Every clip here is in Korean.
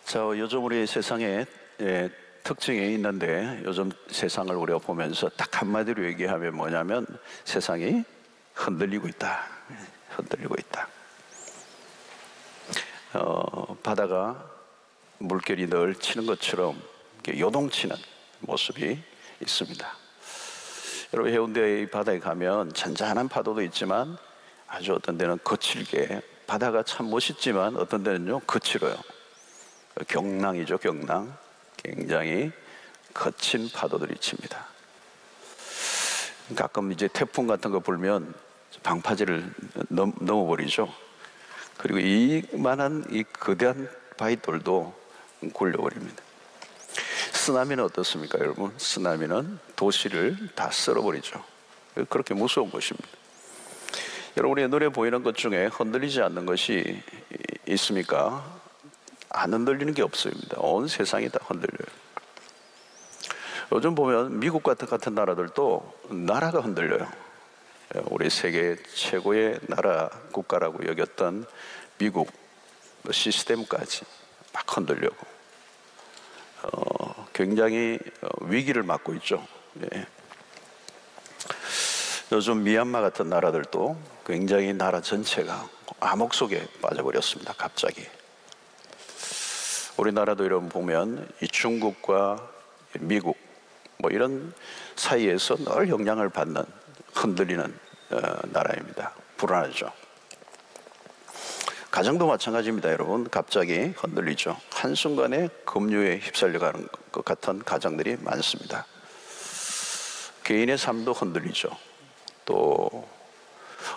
자, 요즘 우리 세상에 특징이 있는데, 요즘 세상을 우리가 보면서 딱 한마디로 얘기하면 뭐냐면 세상이 흔들리고 있다. 흔들리고 있다. 바다가 물결이 늘 치는 것처럼 요동치는 모습이 있습니다. 여러분, 해운대의 바다에 가면 잔잔한 파도도 있지만 아주 어떤 데는 거칠게, 바다가 참 멋있지만 어떤 데는요 거칠어요. 경랑이죠, 경랑. 굉장히 거친 파도들이 칩니다. 가끔 이제 태풍 같은 거 불면 방파제를 넘어버리죠. 그리고 이만한 이 거대한 바위돌도 굴려버립니다. 쓰나미는 어떻습니까, 여러분? 쓰나미는 도시를 다 쓸어버리죠. 그렇게 무서운 것입니다. 여러분의 눈에 보이는 것 중에 흔들리지 않는 것이 있습니까? 안 흔들리는 게 없습니다. 온 세상이 다 흔들려요. 요즘 보면 미국 같은 나라들도 나라가 흔들려요. 우리 세계 최고의 나라, 국가라고 여겼던 미국 시스템까지 막 흔들려고 굉장히 위기를 맞고 있죠. 네. 요즘 미얀마 같은 나라들도 굉장히 나라 전체가 암흑 속에 빠져버렸습니다. 갑자기. 우리나라도 여러분 보면 이 중국과 미국 뭐 이런 사이에서 늘 영향을 받는, 흔들리는 나라입니다. 불안하죠. 가정도 마찬가지입니다, 여러분. 갑자기 흔들리죠. 한순간에 급류에 휩쓸려가는 것 같은 가정들이 많습니다. 개인의 삶도 흔들리죠. 또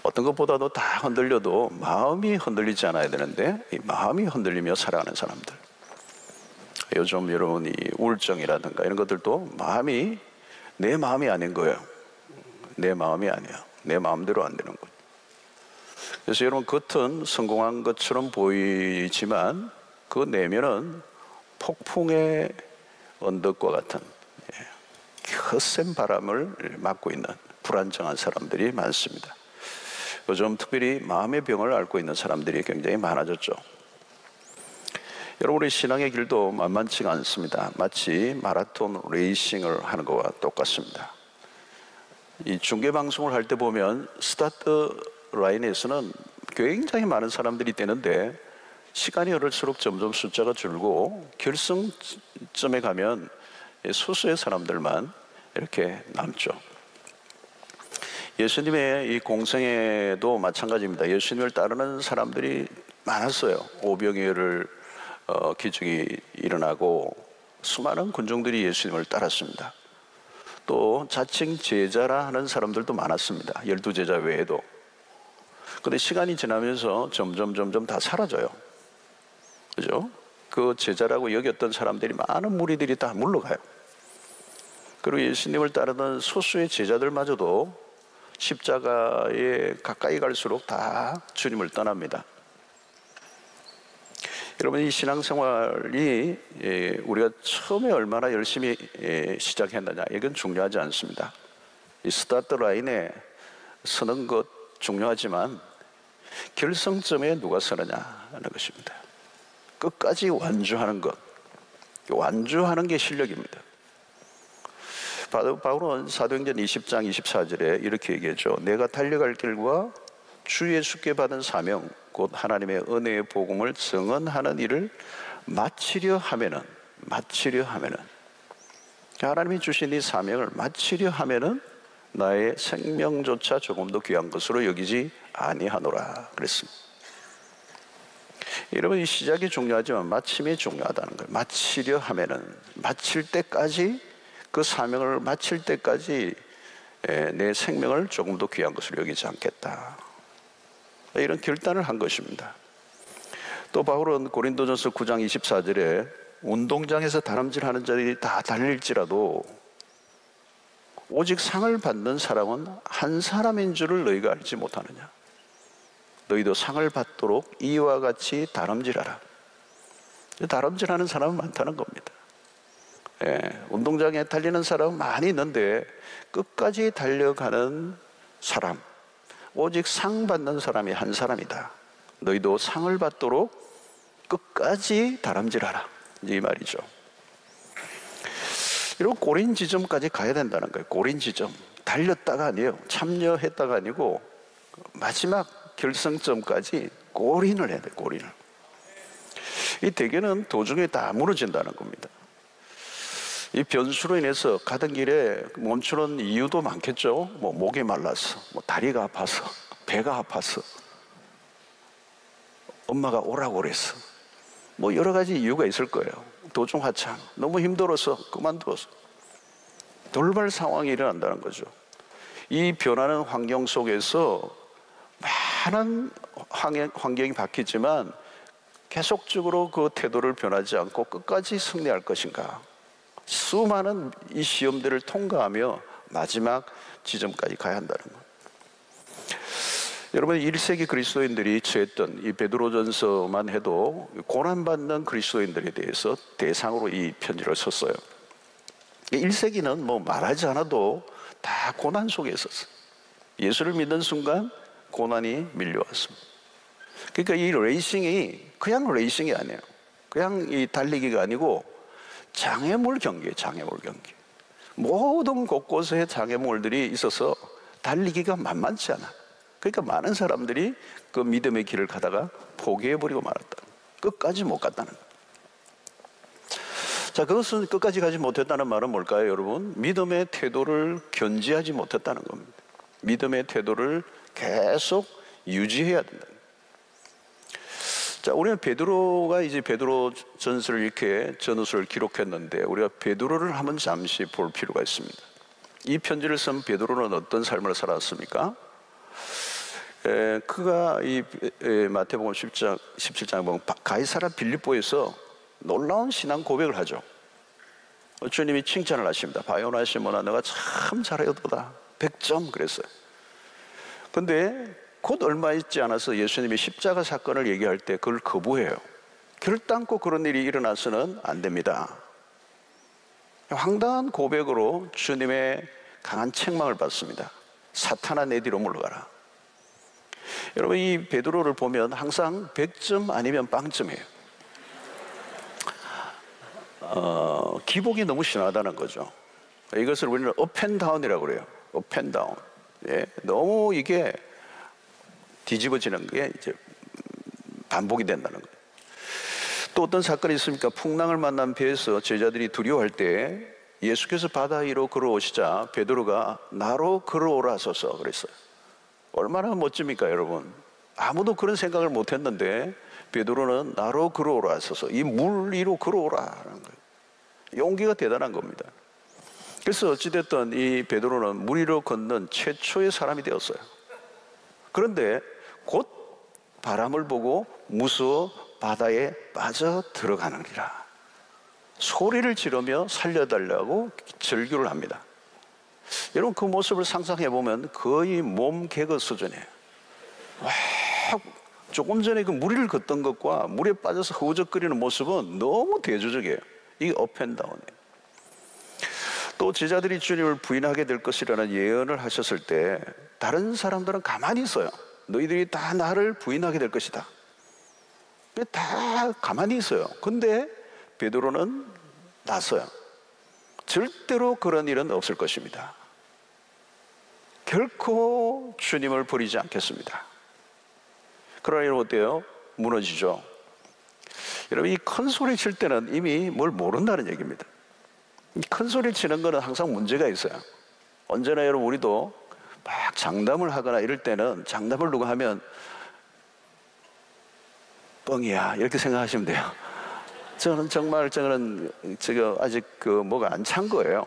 어떤 것보다도 다 흔들려도 마음이 흔들리지 않아야 되는데 이 마음이 흔들리며 살아가는 사람들. 요즘 여러분 이 우울증이라든가 이런 것들도 내 마음이 아닌 거예요. 내 마음이 아니야. 내 마음대로 안 되는 거예요. 그래서 여러분, 겉은 성공한 것처럼 보이지만 그 내면은 폭풍의 언덕과 같은 거센 바람을 맞고 있는 불안정한 사람들이 많습니다. 요즘 특별히 마음의 병을 앓고 있는 사람들이 굉장히 많아졌죠. 여러분, 우리 신앙의 길도 만만치가 않습니다. 마치 마라톤 레이싱을 하는 것과 똑같습니다. 이 중계방송을 할 때 보면 스타트 라인에서는 굉장히 많은 사람들이 뛰는데 시간이 흐를수록 점점 숫자가 줄고 결승점에 가면 소수의 사람들만 이렇게 남죠. 예수님의 이 공생애도 마찬가지입니다. 예수님을 따르는 사람들이 많았어요. 오병이어를 기적이 일어나고 수많은 군중들이 예수님을 따랐습니다. 또 자칭 제자라 하는 사람들도 많았습니다. 12제자 외에도. 그런데 시간이 지나면서 점점 다 사라져요. 그죠? 그 제자라고 여겼던 사람들이, 많은 무리들이 다 물러가요. 그리고 예수님을 따르던 소수의 제자들마저도 십자가에 가까이 갈수록 다 주님을 떠납니다. 여러분, 이 신앙생활이 우리가 처음에 얼마나 열심히 시작했느냐, 이건 중요하지 않습니다. 이 스타트 라인에 서는 것 중요하지만 결승점에 누가 서느냐 하는 것입니다. 끝까지 완주하는 것, 완주하는 게 실력입니다. 바울은 사도행전 20장 24절에 이렇게 얘기했죠. 내가 달려갈 길과 주 예수께 받은 사명, 곧 하나님의 은혜의 복음을 증언하는 일을 마치려 하면은 하나님이 주신 이 사명을 마치려 하면은 나의 생명조차 조금도 귀한 것으로 여기지 아니하노라 그랬습니다. 여러분, 이 시작이 중요하지만 마침이 중요하다는 거예요. 마치려 하면은, 마칠 때까지, 그 사명을 마칠 때까지 내 생명을 조금도 귀한 것으로 여기지 않겠다, 이런 결단을 한 것입니다. 또 바울은 고린도전서 9장 24절에 운동장에서 다름질하는 자들이 다 달릴지라도 오직 상을 받는 사람은 한 사람인 줄을 너희가 알지 못하느냐. 너희도 상을 받도록 이와 같이 다름질하라. 다름질하는 사람은 많다는 겁니다. 운동장에 달리는 사람은 많이 있는데 끝까지 달려가는 사람, 오직 상 받는 사람이 한 사람이다. 너희도 상을 받도록 끝까지 다름질하라. 이 말이죠. 이런 골인 지점까지 가야 된다는 거예요. 골인 지점. 달렸다가 아니에요. 참여했다가 아니고 마지막 결승점까지 골인을 해야 돼요. 골인을. 이 대개는 도중에 다 무너진다는 겁니다. 이 변수로 인해서 가던 길에 멈추는 이유도 많겠죠. 뭐 목이 말라서, 뭐 다리가 아파서, 배가 아파서, 엄마가 오라고 그랬어. 뭐 여러 가지 이유가 있을 거예요. 도중 하차, 너무 힘들어서 그만두어서. 돌발 상황이 일어난다는 거죠. 이 변하는 환경 속에서 많은 환경이 바뀌지만 계속적으로 그 태도를 변하지 않고 끝까지 승리할 것인가. 수많은 이 시험들을 통과하며 마지막 지점까지 가야 한다는 것. 여러분, 1세기 그리스도인들이 처했던 이 베드로전서만 해도 고난받는 그리스도인들에 대해서 대상으로 이 편지를 썼어요. 1세기는 뭐 말하지 않아도 다 고난 속에 있었어요. 예수를 믿는 순간 고난이 밀려왔습니다. 그러니까 이 레이싱이 그냥 레이싱이 아니에요. 그냥 이 달리기가 아니고 장애물 경기예요. 장애물 경기. 모든 곳곳에 장애물들이 있어서 달리기가 만만치 않아. 그러니까 많은 사람들이 그 믿음의 길을 가다가 포기해버리고 말았다. 끝까지 못 갔다는 거예요. 자, 그것은 끝까지 가지 못했다는 말은 뭘까요, 여러분? 믿음의 태도를 견지하지 못했다는 겁니다. 믿음의 태도를 계속 유지해야 된다. 자, 우리는 베드로가 이제 베드로 전서를 이렇게 전후서를 기록했는데 우리가 베드로를 한번 잠시 볼 필요가 있습니다. 이 편지를 쓴 베드로는 어떤 삶을 살았습니까? 그가 이 마태복음 17장에 보면 가이사랴 빌립보에서 놀라운 신앙 고백을 하죠. 주님이 칭찬을 하십니다. 바요나 시몬아, 너가 참 잘하였도다. 100점 그랬어요. 근데 곧 얼마 있지 않아서 예수님이 십자가 사건을 얘기할 때 그걸 거부해요. 결단코 그런 일이 일어나서는 안 됩니다. 황당한 고백으로 주님의 강한 책망을 받습니다. 사탄아, 내 뒤로 물러가라. 여러분, 이 베드로를 보면 항상 100점 아니면 빵점이에요. 기복이 너무 심하다는 거죠. 이것을 우리는 업앤다운이라고 그래요. 업앤다운. 예, 너무 이게 뒤집어지는 게 이제 반복이 된다는 거예요. 또 어떤 사건이 있습니까? 풍랑을 만난 배에서 제자들이 두려워할 때 예수께서 바다 위로 걸어오시자 베드로가 나로 걸어오라 하소서 그랬어요. 얼마나 멋집니까, 여러분? 아무도 그런 생각을 못 했는데 베드로는 나로 걸어오라 하소서, 이 물 위로 걸어오라는 거예요. 용기가 대단한 겁니다. 그래서 어찌됐든 이 베드로는 물 위로 걷는 최초의 사람이 되었어요. 그런데 곧 바람을 보고 무서워 바다에 빠져 들어가느니라. 소리를 지르며 살려달라고 절규를 합니다. 여러분, 그 모습을 상상해 보면 거의 몸 개그 수준이에요. 와, 조금 전에 그 물 위를 걷던 것과 물에 빠져서 허우적거리는 모습은 너무 대조적이에요. 이게 업앤다운이에요. 또 제자들이 주님을 부인하게 될 것이라는 예언을 하셨을 때 다른 사람들은 가만히 있어요. 너희들이 다 나를 부인하게 될 것이다. 다 가만히 있어요. 근데 베드로는 나서요. 절대로 그런 일은 없을 것입니다. 결코 주님을 버리지 않겠습니다. 그러나 이러면 어때요? 무너지죠. 여러분, 이 큰 소리 칠 때는 이미 뭘 모른다는 얘기입니다. 이 큰 소리 치는 거는 항상 문제가 있어요. 언제나 여러분, 우리도 막 장담을 하거나 이럴 때는 장담을 누가 하면 뻥이야 이렇게 생각하시면 돼요. 저는 아직 뭐가 안 찬 거예요.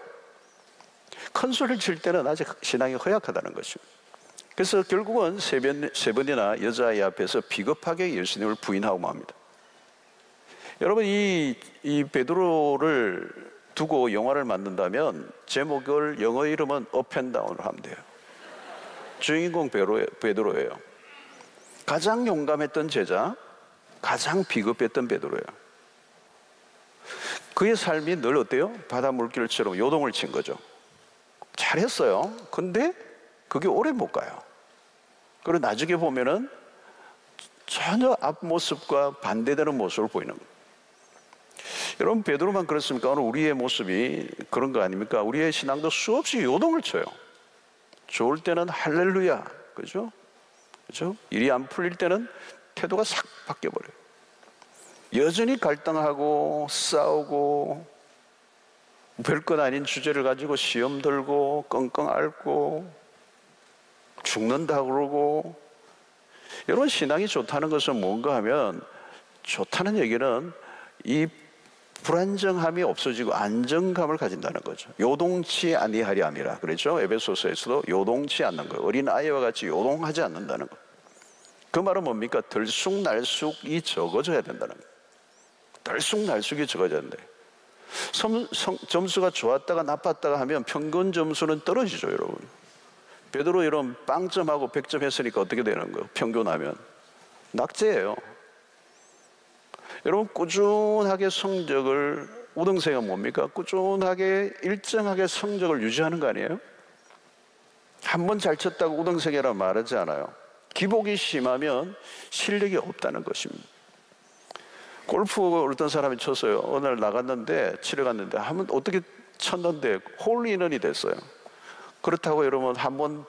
큰 소리를 칠 때는 아직 신앙이 허약하다는 것이죠. 그래서 결국은 세 번이나 여자아이 앞에서 비겁하게 예수님을 부인하고 맙니다. 여러분, 이 베드로를 두고 영화를 만든다면 제목을 영어 이름은 업앤다운으로 하면 돼요. 주인공 베드로예요. 가장 용감했던 제자, 가장 비겁했던 베드로예요. 그의 삶이 늘 어때요? 바다 물길처럼 요동을 친 거죠. 잘했어요. 근데 그게 오래 못 가요. 그리고 나중에 보면은 전혀 앞모습과 반대되는 모습을 보이는 거예요. 여러분, 베드로만 그렇습니까? 오늘 우리의 모습이 그런 거 아닙니까? 우리의 신앙도 수없이 요동을 쳐요. 좋을 때는 할렐루야, 그죠? 그죠? 일이 안 풀릴 때는 태도가 싹 바뀌어버려요. 여전히 갈등하고 싸우고 별것 아닌 주제를 가지고 시험 들고 끙끙 앓고 죽는다 그러고. 여러분, 신앙이 좋다는 것은 뭔가 하면, 좋다는 얘기는 이 불안정함이 없어지고 안정감을 가진다는 거죠. 요동치 아니하리 함이라 그랬죠. 에베소서에서도 요동치 않는 거예요. 어린 아이와 같이 요동하지 않는다는 거. 그 말은 뭡니까? 들쑥날쑥이 적어져야 된다는 거예요. 들쑥날쑥이 적어져야 된다. 점수가 좋았다가 나빴다가 하면 평균 점수는 떨어지죠, 여러분. 베드로 이런 빵점하고 100점 했으니까 어떻게 되는 거예요? 평균하면 낙제예요. 여러분, 꾸준하게 성적을, 우등생은 뭡니까? 꾸준하게 일정하게 성적을 유지하는 거 아니에요? 한 번 잘 쳤다고 우등생이라 말하지 않아요. 기복이 심하면 실력이 없다는 것입니다. 골프 어떤 사람이 쳤어요. 어느 날 나갔는데, 치러 갔는데, 한번 어떻게 쳤는데 홀인원이 됐어요. 그렇다고 여러분, 한 번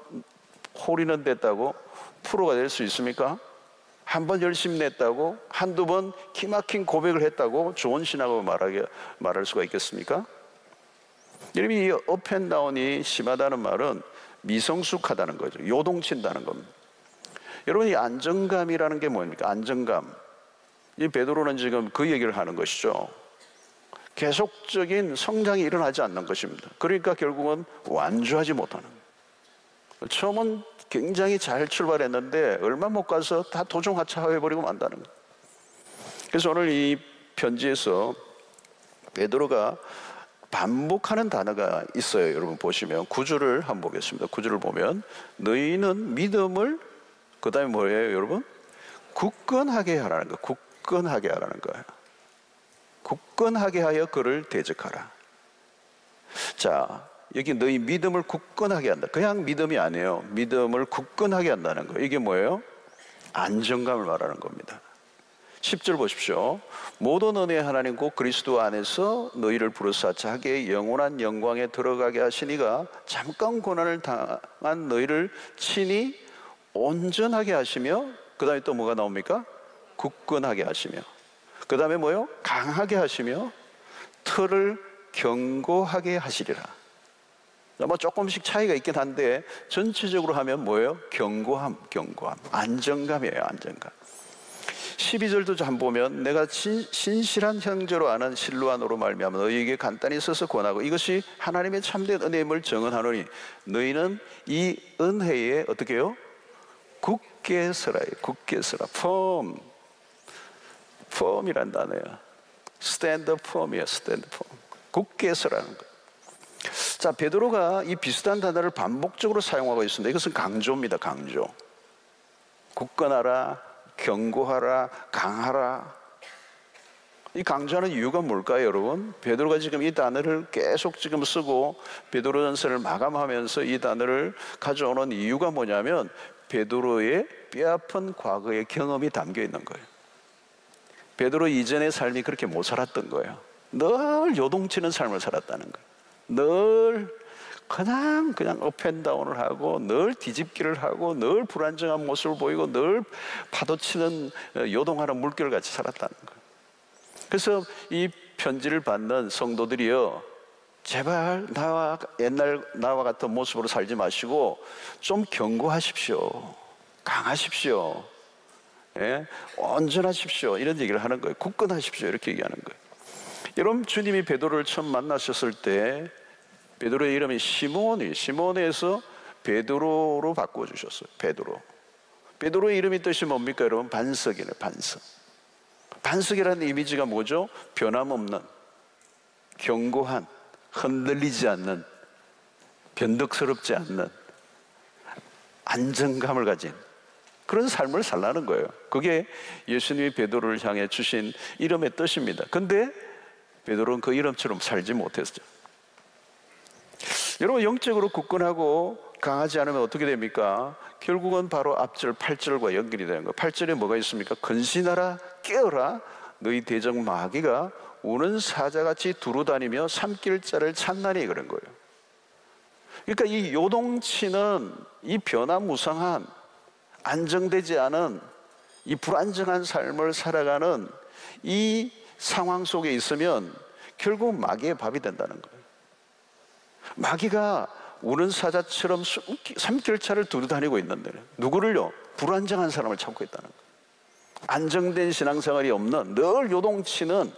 홀인원 됐다고 프로가 될 수 있습니까? 한 번 열심히 냈다고, 한두 번 기막힌 고백을 했다고 좋은 신앙으로 말할 수가 있겠습니까? 여러분, 이 업앤다운이 심하다는 말은 미성숙하다는 거죠. 요동친다는 겁니다. 여러분, 이 안정감이라는 게 뭡니까? 안정감. 이 베드로는 지금 그 얘기를 하는 것이죠. 계속적인 성장이 일어나지 않는 것입니다. 그러니까 결국은 완주하지 못하는 거예요. 처음은 굉장히 잘 출발했는데 얼마 못 가서 다 도중하차해버리고 만다는 거예요. 그래서 오늘 이 편지에서 베드로가 반복하는 단어가 있어요. 여러분 보시면 9절을 한번 보겠습니다. 9절을 보면 너희는 믿음을, 그 다음에 뭐예요, 여러분? 굳건하게 하라는 거예요. 굳건하게 하라는 거예요. 굳건하게 하여 그를 대적하라. 자, 여기 너희 믿음을 굳건하게 한다. 그냥 믿음이 아니에요. 믿음을 굳건하게 한다는 거예요. 이게 뭐예요? 안정감을 말하는 겁니다. 10절 보십시오. 모든 은혜 하나님 곧 그리스도 안에서 너희를 부르사 자기의 영원한 영광에 들어가게 하시니가 잠깐 고난을 당한 너희를 친히 온전하게 하시며, 그 다음에 또 뭐가 나옵니까? 굳건하게 하시며, 그 다음에 뭐요? 강하게 하시며 틀을 견고하게 하시리라. 뭐 조금씩 차이가 있긴 한데 전체적으로 하면 뭐예요? 견고함, 안정감이에요. 안정감. 12절도 좀 보면 내가 신실한 형제로 아는 실로안으로 말미암아 너희에게 간단히 써서 권하고 이것이 하나님의 참된 은혜임을 증언하노니 너희는 이 은혜에 어떻게 해요? 굳게 서라. 굳게 서라. firm이란 단어예요. stand firm이에요. stand firm. 굳게 서라는 거예요. 자, 베드로가 이 비슷한 단어를 반복적으로 사용하고 있습니다. 이것은 강조입니다. 강조. 굳건하라, 견고하라, 강하라. 이 강조하는 이유가 뭘까요, 여러분? 베드로가 지금 이 단어를 계속 지금 쓰고 베드로전서를 마감하면서 이 단어를 가져오는 이유가 뭐냐면 베드로의 뼈아픈 과거의 경험이 담겨 있는 거예요. 베드로 이전의 삶이 그렇게 못 살았던 거예요. 늘 요동치는 삶을 살았다는 거예요. 늘 그냥 업앤다운을 하고 늘 뒤집기를 하고 늘 불안정한 모습을 보이고 늘 파도치는 요동하는 물결같이 살았다는 거예요. 그래서 이 편지를 받는 성도들이요, 제발 옛날 나와 같은 모습으로 살지 마시고 좀 견고하십시오. 강하십시오. 예? 온전하십시오. 이런 얘기를 하는 거예요. 굳건하십시오. 이렇게 얘기하는 거예요. 여러분, 주님이 베드로를 처음 만나셨을 때 베드로의 이름이 시몬에서 베드로로 바꿔주셨어요. 베드로의 이름이 뜻이 뭡니까, 여러분? 반석이네, 반석. 반석이라는 이미지가 뭐죠? 변함없는, 견고한, 흔들리지 않는, 변덕스럽지 않는 안정감을 가진 그런 삶을 살라는 거예요. 그게 예수님이 베드로를 향해 주신 이름의 뜻입니다. 근데 베드로는 그 이름처럼 살지 못했죠. 여러분, 영적으로 굳건하고 강하지 않으면 어떻게 됩니까? 결국은 바로 앞절 8절과 연결이 되는 거예요. 8절에 뭐가 있습니까? 근신하라, 깨어라, 너희 대적 마귀가 우는 사자같이 두루다니며 삼킬 자를 찾나니 그런 거예요. 그러니까 이 요동치는 이 변화무쌍한 안정되지 않은 이 불안정한 삶을 살아가는 이 상황 속에 있으면 결국 마귀의 밥이 된다는 거예요. 마귀가 우는 사자처럼 삼킬 자를 두루다니고 있는데 누구를요? 불안정한 사람을 찾고 있다는 거예요. 안정된 신앙생활이 없는 늘 요동치는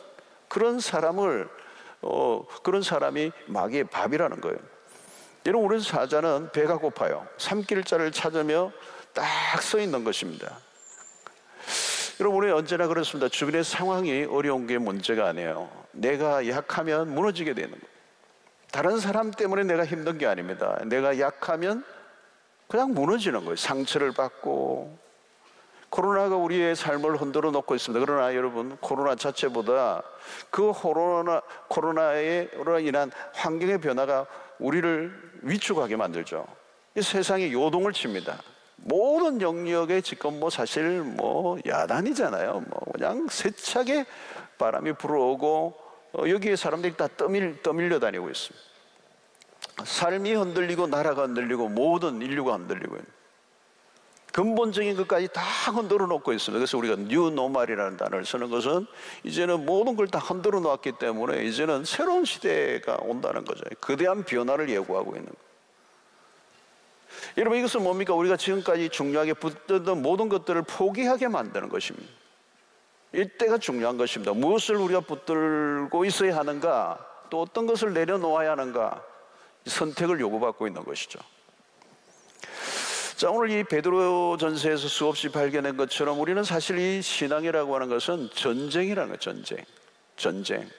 그런 사람을 그런 사람이 마귀의 밥이라는 거예요. 여러분, 우는 사자는 배가 고파요. 삼킬 자를 찾으며 딱 서 있는 것입니다. 여러분, 우리 언제나 그렇습니다. 주변의 상황이 어려운 게 문제가 아니에요. 내가 약하면 무너지게 되는 거예요. 다른 사람 때문에 내가 힘든 게 아닙니다. 내가 약하면 그냥 무너지는 거예요. 상처를 받고. 코로나가 우리의 삶을 흔들어 놓고 있습니다. 그러나 여러분, 코로나 자체보다 그 코로나로 인한 환경의 변화가 우리를 위축하게 만들죠. 이 세상이 요동을 칩니다. 모든 영역에 지금 사실 야단이잖아요. 그냥 세차게 바람이 불어오고 여기에 사람들이 다 떠밀려 다니고 있습니다. 삶이 흔들리고 나라가 흔들리고 모든 인류가 흔들리고 있는 근본적인 것까지 다 흔들어 놓고 있습니다. 그래서 우리가 뉴노멀이라는 단어를 쓰는 것은 이제는 모든 걸 다 흔들어 놓았기 때문에 이제는 새로운 시대가 온다는 거죠. 거대한 변화를 예고하고 있는 거예요. 여러분, 이것은 뭡니까? 우리가 지금까지 중요하게 붙들던 모든 것들을 포기하게 만드는 것입니다. 이때가 중요한 것입니다. 무엇을 우리가 붙들고 있어야 하는가, 또 어떤 것을 내려놓아야 하는가, 선택을 요구받고 있는 것이죠. 자, 오늘 이 베드로전서에서 수없이 발견한 것처럼 우리는 사실 이 신앙이라고 하는 것은 전쟁이라는 거예요. 전쟁.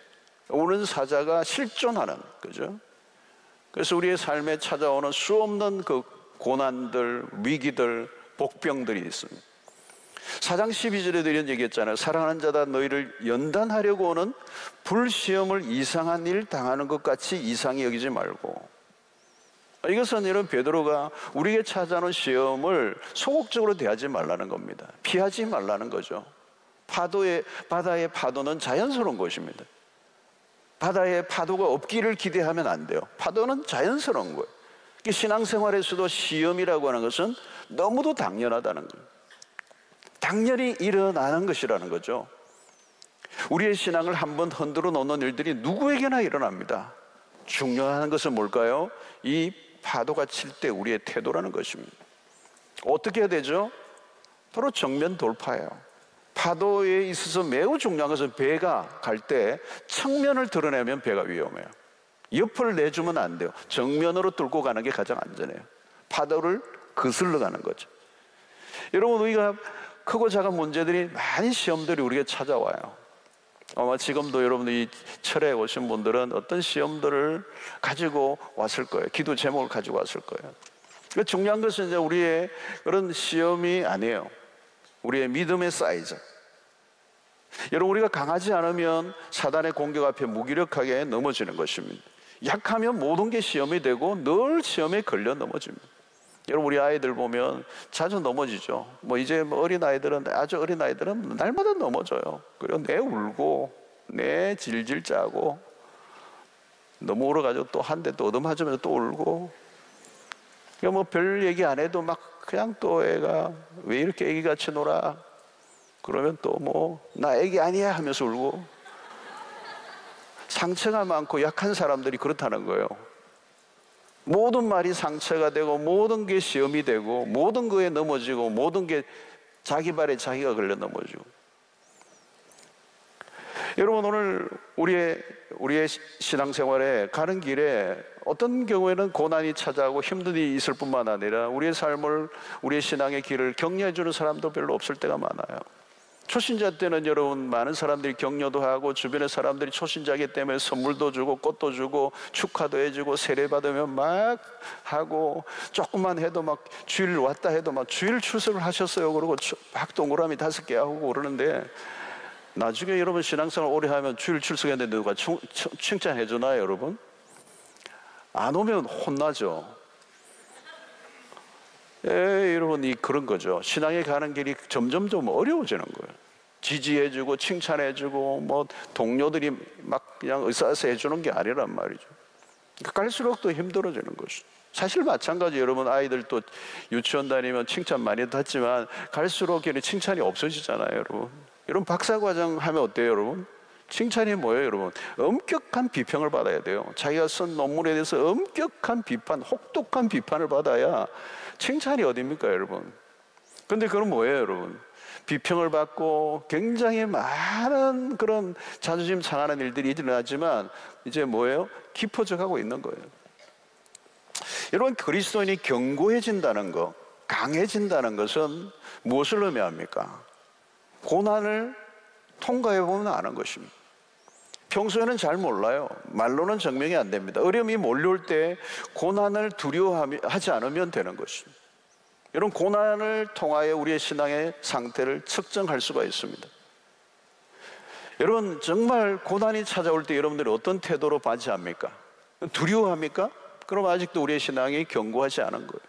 우는 사자가 실존하는 거죠. 그래서 우리의 삶에 찾아오는 수없는 그 고난들, 위기들, 복병들이 있습니다. 4장 12절에도 이런 얘기했잖아요. 사랑하는 자다, 너희를 연단하려고 오는 불시험을 이상한 일 당하는 것 같이 이상히 여기지 말고. 이것은 여러분, 베드로가 우리에게 찾아오는 시험을 소극적으로 대하지 말라는 겁니다. 피하지 말라는 거죠. 바다의 파도는 자연스러운 것입니다. 바다의 파도가 없기를 기대하면 안 돼요. 파도는 자연스러운 거예요. 신앙생활에서도 시험이라고 하는 것은 너무도 당연하다는 거예요. 당연히 일어나는 것이라는 거죠. 우리의 신앙을 한번 흔들어 놓는 일들이 누구에게나 일어납니다. 중요한 것은 뭘까요? 이 파도가 칠 때 우리의 태도라는 것입니다. 어떻게 해야 되죠? 바로 정면 돌파예요. 파도에 있어서 매우 중요한 것은 배가 갈 때 측면을 드러내면 배가 위험해요. 옆을 내주면 안 돼요. 정면으로 뚫고 가는 게 가장 안전해요. 파도를 거슬러 가는 거죠. 여러분, 우리가 크고 작은 문제들이 많이 시험들이 우리에게 찾아와요. 아마 지금도 여러분들이 철에 오신 분들은 어떤 시험들을 가지고 왔을 거예요. 기도 제목을 가지고 왔을 거예요. 중요한 것은 이제 우리의 그런 시험이 아니에요. 우리의 믿음의 사이즈. 여러분, 우리가 강하지 않으면 사단의 공격 앞에 무기력하게 넘어지는 것입니다. 약하면 모든 게 시험이 되고 늘 시험에 걸려 넘어집니다. 여러분, 우리 아이들 보면 자주 넘어지죠. 이제 어린아이들은, 아주 어린아이들은 날마다 넘어져요. 그리고 내 울고, 내 질질 짜고, 너무 울어가지고 또 한 대 또 얻어맞으면서 또 울고. 별 얘기 안 해도 그냥 또 애가 왜 이렇게 애기같이 놀아? 그러면 또 나 애기 아니야 하면서 울고. 상처가 많고 약한 사람들이 그렇다는 거예요. 모든 말이 상처가 되고 모든 게 시험이 되고 모든 거에 넘어지고 모든 게 자기 발에 자기가 걸려 넘어지고. 여러분, 오늘 우리의 신앙생활에 가는 길에 어떤 경우에는 고난이 찾아오고 힘든 일이 있을 뿐만 아니라 우리의 삶을, 우리의 신앙의 길을 격려해 주는 사람도 별로 없을 때가 많아요. 초신자 때는 여러분, 많은 사람들이 격려도 하고 주변의 사람들이 초신자이기 때문에 선물도 주고 꽃도 주고 축하도 해주고 세례받으면 막 하고, 조금만 해도 주일 왔다 해도 주일 출석을 하셨어요 그러고 막 동그라미 5개 하고 그러는데, 나중에 여러분 신앙생활 오래 하면 주일 출석했는데 누가 칭찬해 주나요? 여러분, 안 오면 혼나죠. 여러분, 그런 거죠. 신앙에 가는 길이 점점 어려워지는 거예요. 지지해주고 칭찬해주고 뭐 동료들이 막 그냥 의사서 해주는 게 아니란 말이죠. 갈수록 더 힘들어지는 것이죠. 사실 마찬가지. 여러분 아이들도 유치원 다니면 칭찬 많이 듣지만 갈수록 칭찬이 없어지잖아요. 여러분 박사과정 하면 어때요? 여러분 칭찬이 뭐예요? 여러분 엄격한 비평을 받아야 돼요. 자기가 쓴 논문에 대해서 엄격한 비판, 혹독한 비판을 받아야 칭찬이 어딥니까 여러분. 근데 그건 뭐예요 여러분? 비평을 받고 굉장히 많은 그런 자존심 상하는 일들이 일어나지만 이제 뭐예요? 깊어져 가고 있는 거예요. 여러분 그리스도인이 견고해진다는 것, 강해진다는 것은 무엇을 의미합니까? 고난을 통과해 보면 아는 것입니다. 평소에는 잘 몰라요. 말로는 증명이 안 됩니다. 어려움이 몰려올 때 고난을 두려워하지 않으면 되는 것입니다. 여러분 고난을 통하여 우리의 신앙의 상태를 측정할 수가 있습니다. 여러분 정말 고난이 찾아올 때 여러분들이 어떤 태도로 맞이합니까? 두려워합니까? 그럼 아직도 우리의 신앙이 견고하지 않은 거예요.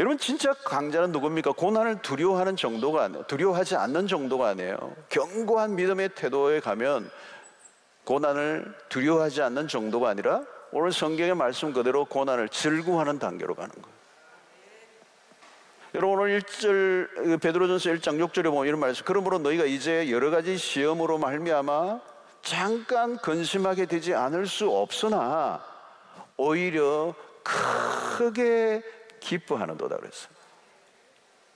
여러분 진짜 강자는 누굽니까? 고난을 두려워하는 정도가 아니에요. 두려워하지 않는 정도가 아니에요. 견고한 믿음의 태도에 가면 고난을 두려워하지 않는 정도가 아니라 오늘 성경의 말씀 그대로 고난을 즐거워하는 단계로 가는 거예요. 여러분 오늘 1절 베드로전서 1장 6절에 보면 이런 말씀. 그러므로 너희가 이제 여러 가지 시험으로 말미암아 잠깐 근심하게 되지 않을 수 없으나 오히려 크게 기뻐하는도다 그랬어요.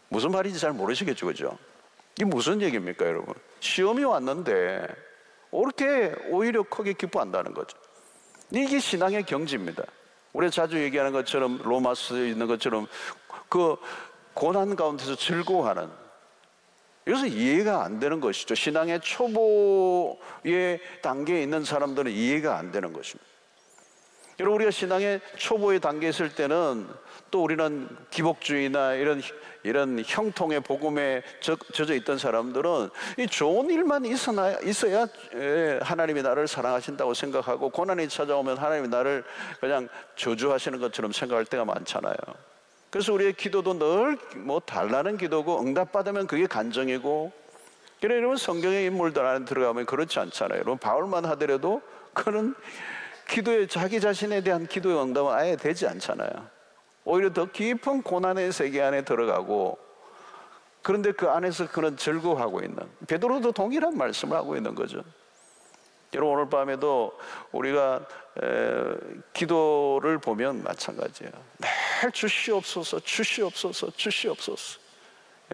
무슨 말인지 잘 모르시겠죠, 그죠? 이게 무슨 얘기입니까, 여러분? 시험이 왔는데 이렇게 오히려 크게 기뻐한다는 거죠. 이게 신앙의 경지입니다. 우리가 자주 얘기하는 것처럼 로마서에 있는 것처럼 그 고난 가운데서 즐거워하는, 그래서 이해가 안 되는 것이죠. 신앙의 초보의 단계에 있는 사람들은 이해가 안 되는 것입니다. 여러분 우리가 신앙의 초보의 단계에 있을 때는 또 우리는 기복주의나 이런 형통의 복음에 젖어 있던 사람들은 이 좋은 일만 있어야 하나님이 나를 사랑하신다고 생각하고 고난이 찾아오면 하나님이 나를 그냥 저주하시는 것처럼 생각할 때가 많잖아요. 그래서 우리의 기도도 늘 뭐 달라는 기도고 응답받으면 그게 간정이고, 그래 여러분 성경의 인물들 안에 들어가면 그렇지 않잖아요. 여러분 바울만 하더라도 그는 기도에 자기 자신에 대한 기도의 응답은 아예 되지 않잖아요. 오히려 더 깊은 고난의 세계 안에 들어가고, 그런데 그 안에서 그는 즐거워하고 있는, 베드로도 동일한 말씀을 하고 있는 거죠. 여러분 오늘 밤에도 우리가 기도를 보면 마찬가지예요. 늘 주시옵소서 주시옵소서 주시옵소서.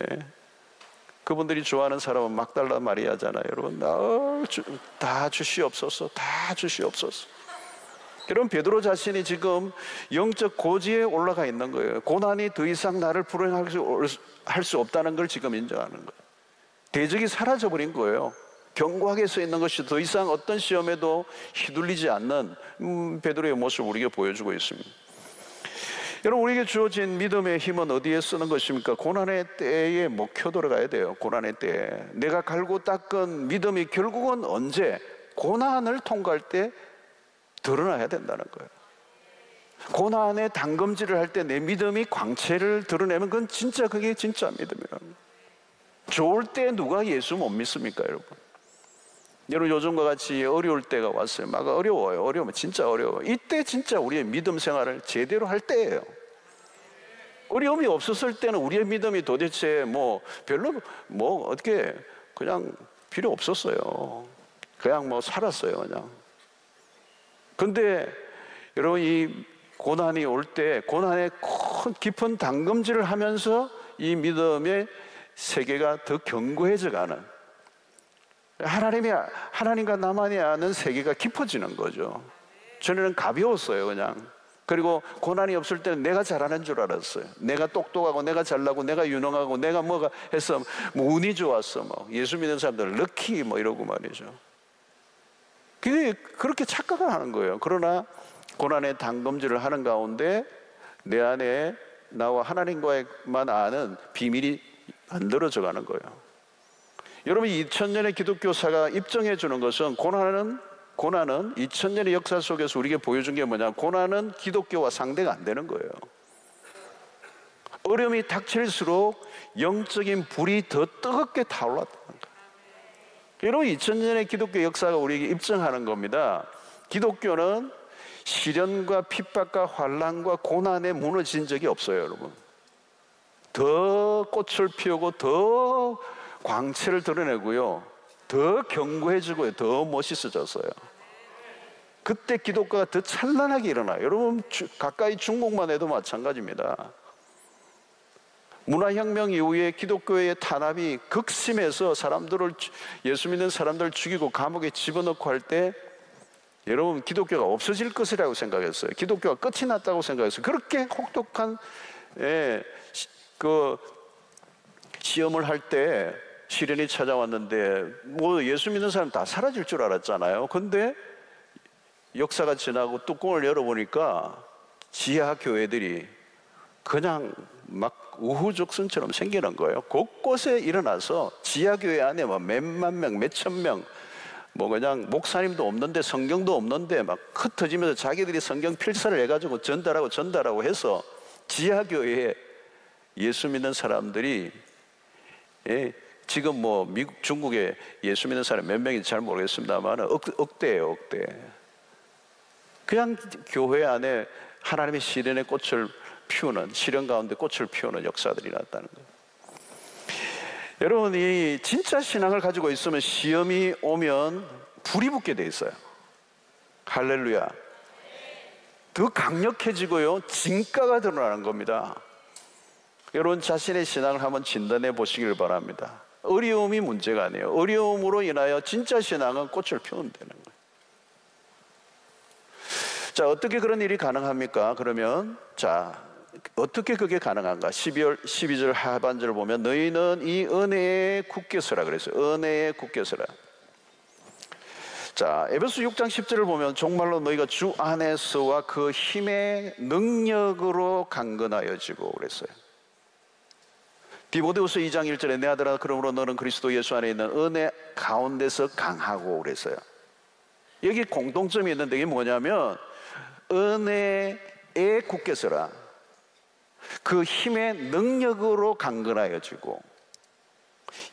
예. 그분들이 좋아하는 사람은 막달라 마리아잖아요. 여러분 다 주시옵소서 다 주시옵소서. 여러분 베드로 자신이 지금 영적 고지에 올라가 있는 거예요. 고난이 더 이상 나를 불행할 수 없다는 걸 지금 인정하는 거예요. 대적이 사라져버린 거예요. 견고하게 서 있는 것이 더 이상 어떤 시험에도 휘둘리지 않는 베드로의 모습을 우리에게 보여주고 있습니다. 여러분 우리에게 주어진 믿음의 힘은 어디에 쓰는 것입니까? 고난의 때에 목표도로 가야 돼요. 고난의 때에 내가 갈고 닦은 믿음이 결국은 언제? 고난을 통과할 때 드러나야 된다는 거예요. 고난의 단검질을 할 때 내 믿음이 광채를 드러내면 그게 진짜 믿음이에요. 좋을 때 누가 예수 못 믿습니까, 여러분? 여러분 요즘과 같이 어려울 때가 왔어요. 막 어려워요. 어려우면 진짜 어려워요. 이때 진짜 우리의 믿음 생활을 제대로 할 때예요. 어려움이 없었을 때는 우리의 믿음이 도대체 별로 어떻게 그냥 필요 없었어요. 그냥 살았어요, 그냥. 근데 여러분 이 고난이 올 때 고난의 깊은 단검질을 하면서 이 믿음의 세계가 더 견고해져 가는, 하나님과 나만이 아는 세계가 깊어지는 거죠. 전에는 가벼웠어요, 그냥. 그리고 고난이 없을 때는 내가 잘하는 줄 알았어요. 내가 똑똑하고 내가 잘나고 내가 유능하고 내가 뭐가 해서 운이 좋았어, 예수 믿는 사람들 럭키 이러고 말이죠. 그렇게 착각을 하는 거예요. 그러나 고난의 단검질을 하는 가운데 내 안에 나와 하나님과만 아는 비밀이 만들어져 가는 거예요. 여러분 2000년의 기독교사가 입증해 주는 것은 고난은 2000년의 역사 속에서 우리에게 보여준 게 뭐냐? 고난은 기독교와 상대가 안 되는 거예요. 어려움이 닥칠수록 영적인 불이 더 뜨겁게 타올랐다는 거예요. 여러분, 2000년의 기독교 역사가 우리에게 입증하는 겁니다. 기독교는 시련과 핍박과 환난과 고난에 무너진 적이 없어요, 여러분. 더 꽃을 피우고 더 광채를 드러내고요, 더 견고해지고요, 더 멋있어졌어요. 그때 기독교가 더 찬란하게 일어나요. 여러분, 가까이 중국만 해도 마찬가지입니다. 문화혁명 이후에 기독교의 탄압이 극심해서 예수 믿는 사람들을 죽이고 감옥에 집어넣고 할 때, 여러분, 기독교가 없어질 것이라고 생각했어요. 기독교가 끝이 났다고 생각했어요. 그렇게 혹독한 시험을 할 때 시련이 찾아왔는데, 예수 믿는 사람 다 사라질 줄 알았잖아요. 근데 역사가 지나고 뚜껑을 열어보니까 지하 교회들이 그냥 막 우후죽순처럼 생기는 거예요. 곳곳에 일어나서 지하 교회 안에 몇만 명, 몇천 명, 그냥 목사님도 없는데 성경도 없는데 막 흩어지면서 자기들이 성경 필사를 해가지고 전달하고 해서 지하 교회에 예수 믿는 사람들이, 지금 미국, 중국에 예수 믿는 사람 몇 명인지 잘 모르겠습니다만 억대예요, 억대. 그냥 교회 안에 하나님의 시련의 꽃을 피우는, 시련 가운데 꽃을 피우는 역사들이 났다는 거예요. 여러분이 진짜 신앙을 가지고 있으면 시험이 오면 불이 붙게 돼 있어요. 할렐루야. 더 강력해지고요, 진가가 드러나는 겁니다. 여러분, 자신의 신앙을 한번 진단해 보시길 바랍니다. 어려움이 문제가 아니에요. 어려움으로 인하여 진짜 신앙은 꽃을 피우면 되는 거예요. 자, 어떻게 그런 일이 가능합니까? 그러면 어떻게 그게 가능한가? 12절 하반절을 보면 너희는 이 은혜에 굳게 서라 그랬어요. 은혜에 굳게 서라. 자, 에베소 6장 10절을 보면 정말로 너희가 주 안에서와 그 힘의 능력으로 강건하여지고 그랬어요. 디모데후서 2장 1절에 내 아들아 그러므로 너는 그리스도 예수 안에 있는 은혜 가운데서 강하고 그랬어요. 여기 공통점이 있는데 이게 뭐냐면 은혜에 굳게 서라. 그 힘의 능력으로 강건하여지고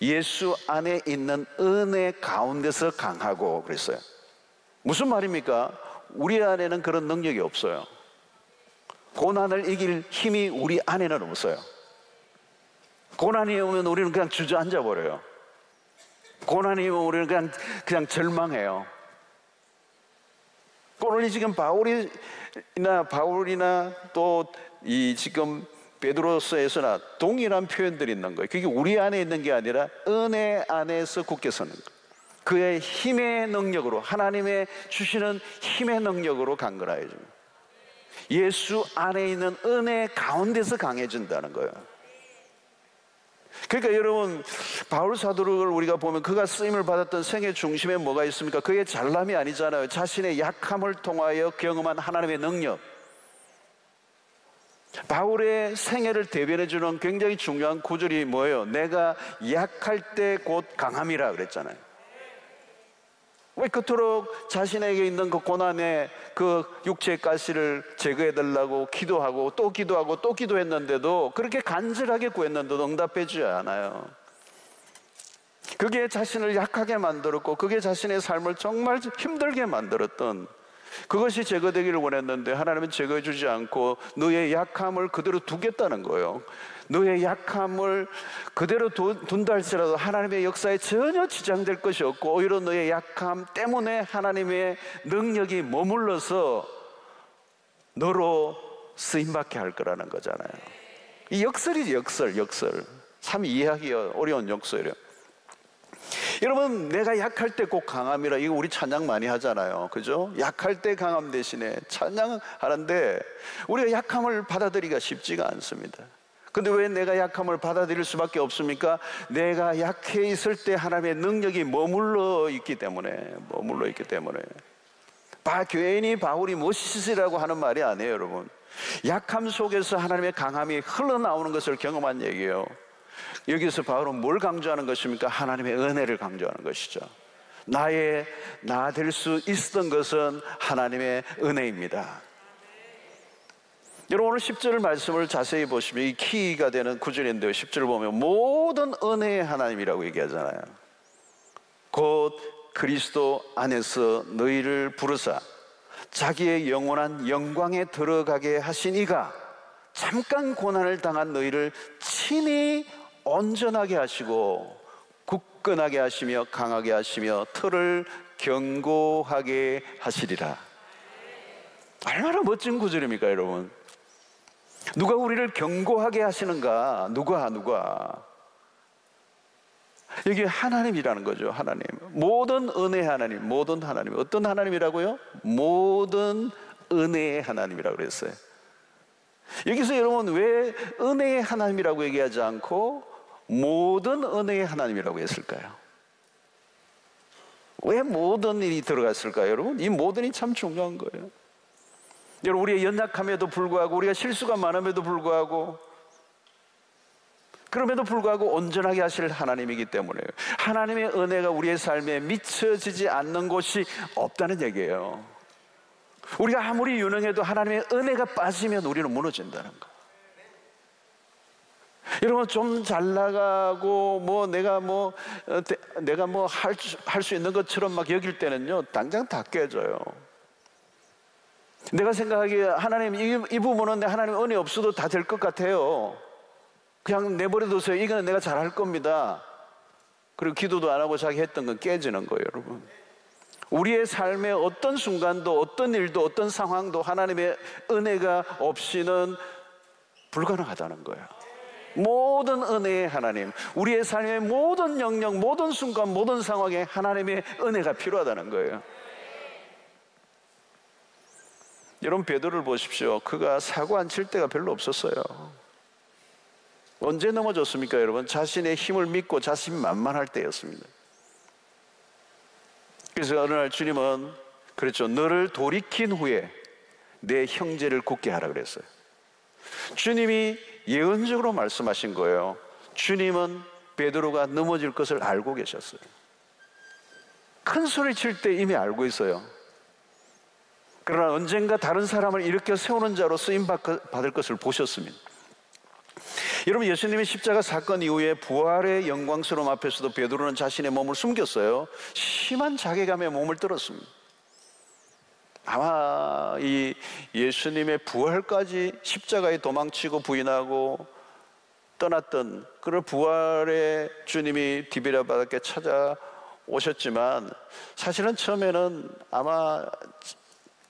예수 안에 있는 은혜 가운데서 강하고 그랬어요. 무슨 말입니까? 우리 안에는 그런 능력이 없어요. 고난을 이길 힘이 우리 안에는 없어요. 고난이 오면 우리는 그냥 주저앉아 버려요. 고난이 오면 우리는 그냥 절망해요. 오늘 지금 바울이나 또 이 지금 베드로서에서나 동일한 표현들이 있는 거예요. 그게 우리 안에 있는 게 아니라 은혜 안에서 굳게 서는 거예요. 그의 힘의 능력으로, 하나님의 주시는 힘의 능력으로 강건하여집니다. 예수 안에 있는 은혜 가운데서 강해진다는 거예요. 그러니까 여러분, 바울 사도를 우리가 보면 그가 쓰임을 받았던 생의 중심에 뭐가 있습니까? 그의 잘남이 아니잖아요. 자신의 약함을 통하여 경험한 하나님의 능력. 바울의 생애를 대변해주는 굉장히 중요한 구절이 뭐예요? 내가 약할 때 곧 강함이라 그랬잖아요. 왜 그토록 자신에게 있는 그 고난의 그 육체의 가시를 제거해달라고 기도하고 또 기도하고 또 기도했는데도, 그렇게 간절하게 구했는데도 응답해주지 않아요. 그게 자신을 약하게 만들었고 그게 자신의 삶을 정말 힘들게 만들었던, 그것이 제거되기를 원했는데 하나님은 제거해주지 않고 너의 약함을 그대로 두겠다는 거예요. 너의 약함을 그대로 둔다 할지라도 하나님의 역사에 전혀 지장될 것이 없고 오히려 너의 약함 때문에 하나님의 능력이 머물러서 너로 쓰임받게 할 거라는 거잖아요. 이 역설이지, 역설. 참 이해하기 어려운 역설이에요. 여러분, 내가 약할 때 꼭 강함이라, 이거 우리 찬양 많이 하잖아요. 그죠? 약할 때 강함 대신에 찬양하는데 우리가 약함을 받아들이기가 쉽지가 않습니다. 근데 왜 내가 약함을 받아들일 수밖에 없습니까? 내가 약해 있을 때 하나님의 능력이 머물러 있기 때문에. 교인이 바울이 멋있으시라고 하는 말이 아니에요, 여러분. 약함 속에서 하나님의 강함이 흘러나오는 것을 경험한 얘기예요. 여기서 바울은 뭘 강조하는 것입니까? 하나님의 은혜를 강조하는 것이죠. 나 될 수 있었던 것은 하나님의 은혜입니다. 여러분, 오늘 10절 말씀을 자세히 보시면 이 키가 되는 구절인데요, 10절을 보면 모든 은혜의 하나님이라고 얘기하잖아요. 곧 그리스도 안에서 너희를 부르사 자기의 영원한 영광에 들어가게 하신 이가 잠깐 고난을 당한 너희를 친히 온전하게 하시고 굳건하게 하시며 강하게 하시며 터를 견고하게 하시리라. 얼마나 멋진 구절입니까, 여러분? 누가 우리를 견고하게 하시는가? 누가? 여기 하나님이라는 거죠. 하나님. 모든 은혜의 하나님. 모든 하나님. 어떤 하나님이라고요? 모든 은혜의 하나님이라고 그랬어요. 여기서 여러분, 왜 은혜의 하나님이라고 얘기하지 않고 모든 은혜의 하나님이라고 했을까요? 왜 모든 일이 들어갔을까요, 여러분? 이 모든이 참 중요한 거예요. 여러분, 우리의 연약함에도 불구하고, 우리가 실수가 많음에도 불구하고, 그럼에도 불구하고 온전하게 하실 하나님이기 때문에 하나님의 은혜가 우리의 삶에 미쳐지지 않는 곳이 없다는 얘기예요. 우리가 아무리 유능해도 하나님의 은혜가 빠지면 우리는 무너진다는 거. 여러분, 좀 잘 나가고 내가 할 수 있는 것처럼 막 여길 때는요, 당장 다 깨져요. 내가 생각하기에 하나님 이 부분은 하나님 은혜 없어도 다 될 것 같아요. 그냥 내버려두세요. 이거는 내가 잘할 겁니다. 그리고 기도도 안 하고 자기 했던 건 깨지는 거예요, 여러분. 우리의 삶의 어떤 순간도, 어떤 일도, 어떤 상황도 하나님의 은혜가 없이는 불가능하다는 거예요. 모든 은혜의 하나님, 우리의 삶의 모든 영역, 모든 순간, 모든 상황에 하나님의 은혜가 필요하다는 거예요. 여러분, 베드로를 보십시오. 그가 사고 안 칠 때가 별로 없었어요. 언제 넘어졌습니까, 여러분? 자신의 힘을 믿고 자신이 만만할 때였습니다. 그래서 어느 날 주님은 그랬죠. 너를 돌이킨 후에 내 형제를 굳게 하라 그랬어요. 주님이 예언적으로 말씀하신 거예요. 주님은 베드로가 넘어질 것을 알고 계셨어요. 큰 소리 칠 때 이미 알고 있어요. 그러나 언젠가 다른 사람을 일으켜 세우는 자로 쓰임받을 것을 보셨습니다. 여러분, 예수님의 십자가 사건 이후에 부활의 영광스러움 앞에서도 베드로는 자신의 몸을 숨겼어요. 심한 자괴감에 몸을 떨었습니다. 아마 이 예수님의 부활까지 십자가에 도망치고 부인하고 떠났던 그런 부활의 주님이 디베랴 바닷가에 찾아오셨지만 사실은 처음에는 아마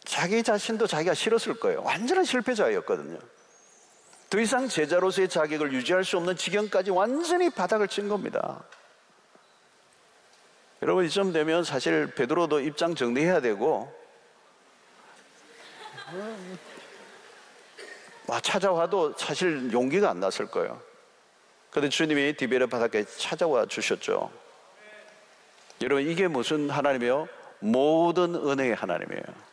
자기 자신도 자기가 싫었을 거예요. 완전한 실패자였거든요. 더 이상 제자로서의 자격을 유지할 수 없는 지경까지 완전히 바닥을 친 겁니다. 여러분, 이쯤 되면 사실 베드로도 입장 정리해야 되고 찾아와도 사실 용기가 안 났을 거예요. 그런데 주님이 디베랴 바닷가에 찾아와 주셨죠. 여러분, 이게 무슨 하나님이에요? 모든 은혜의 하나님이에요.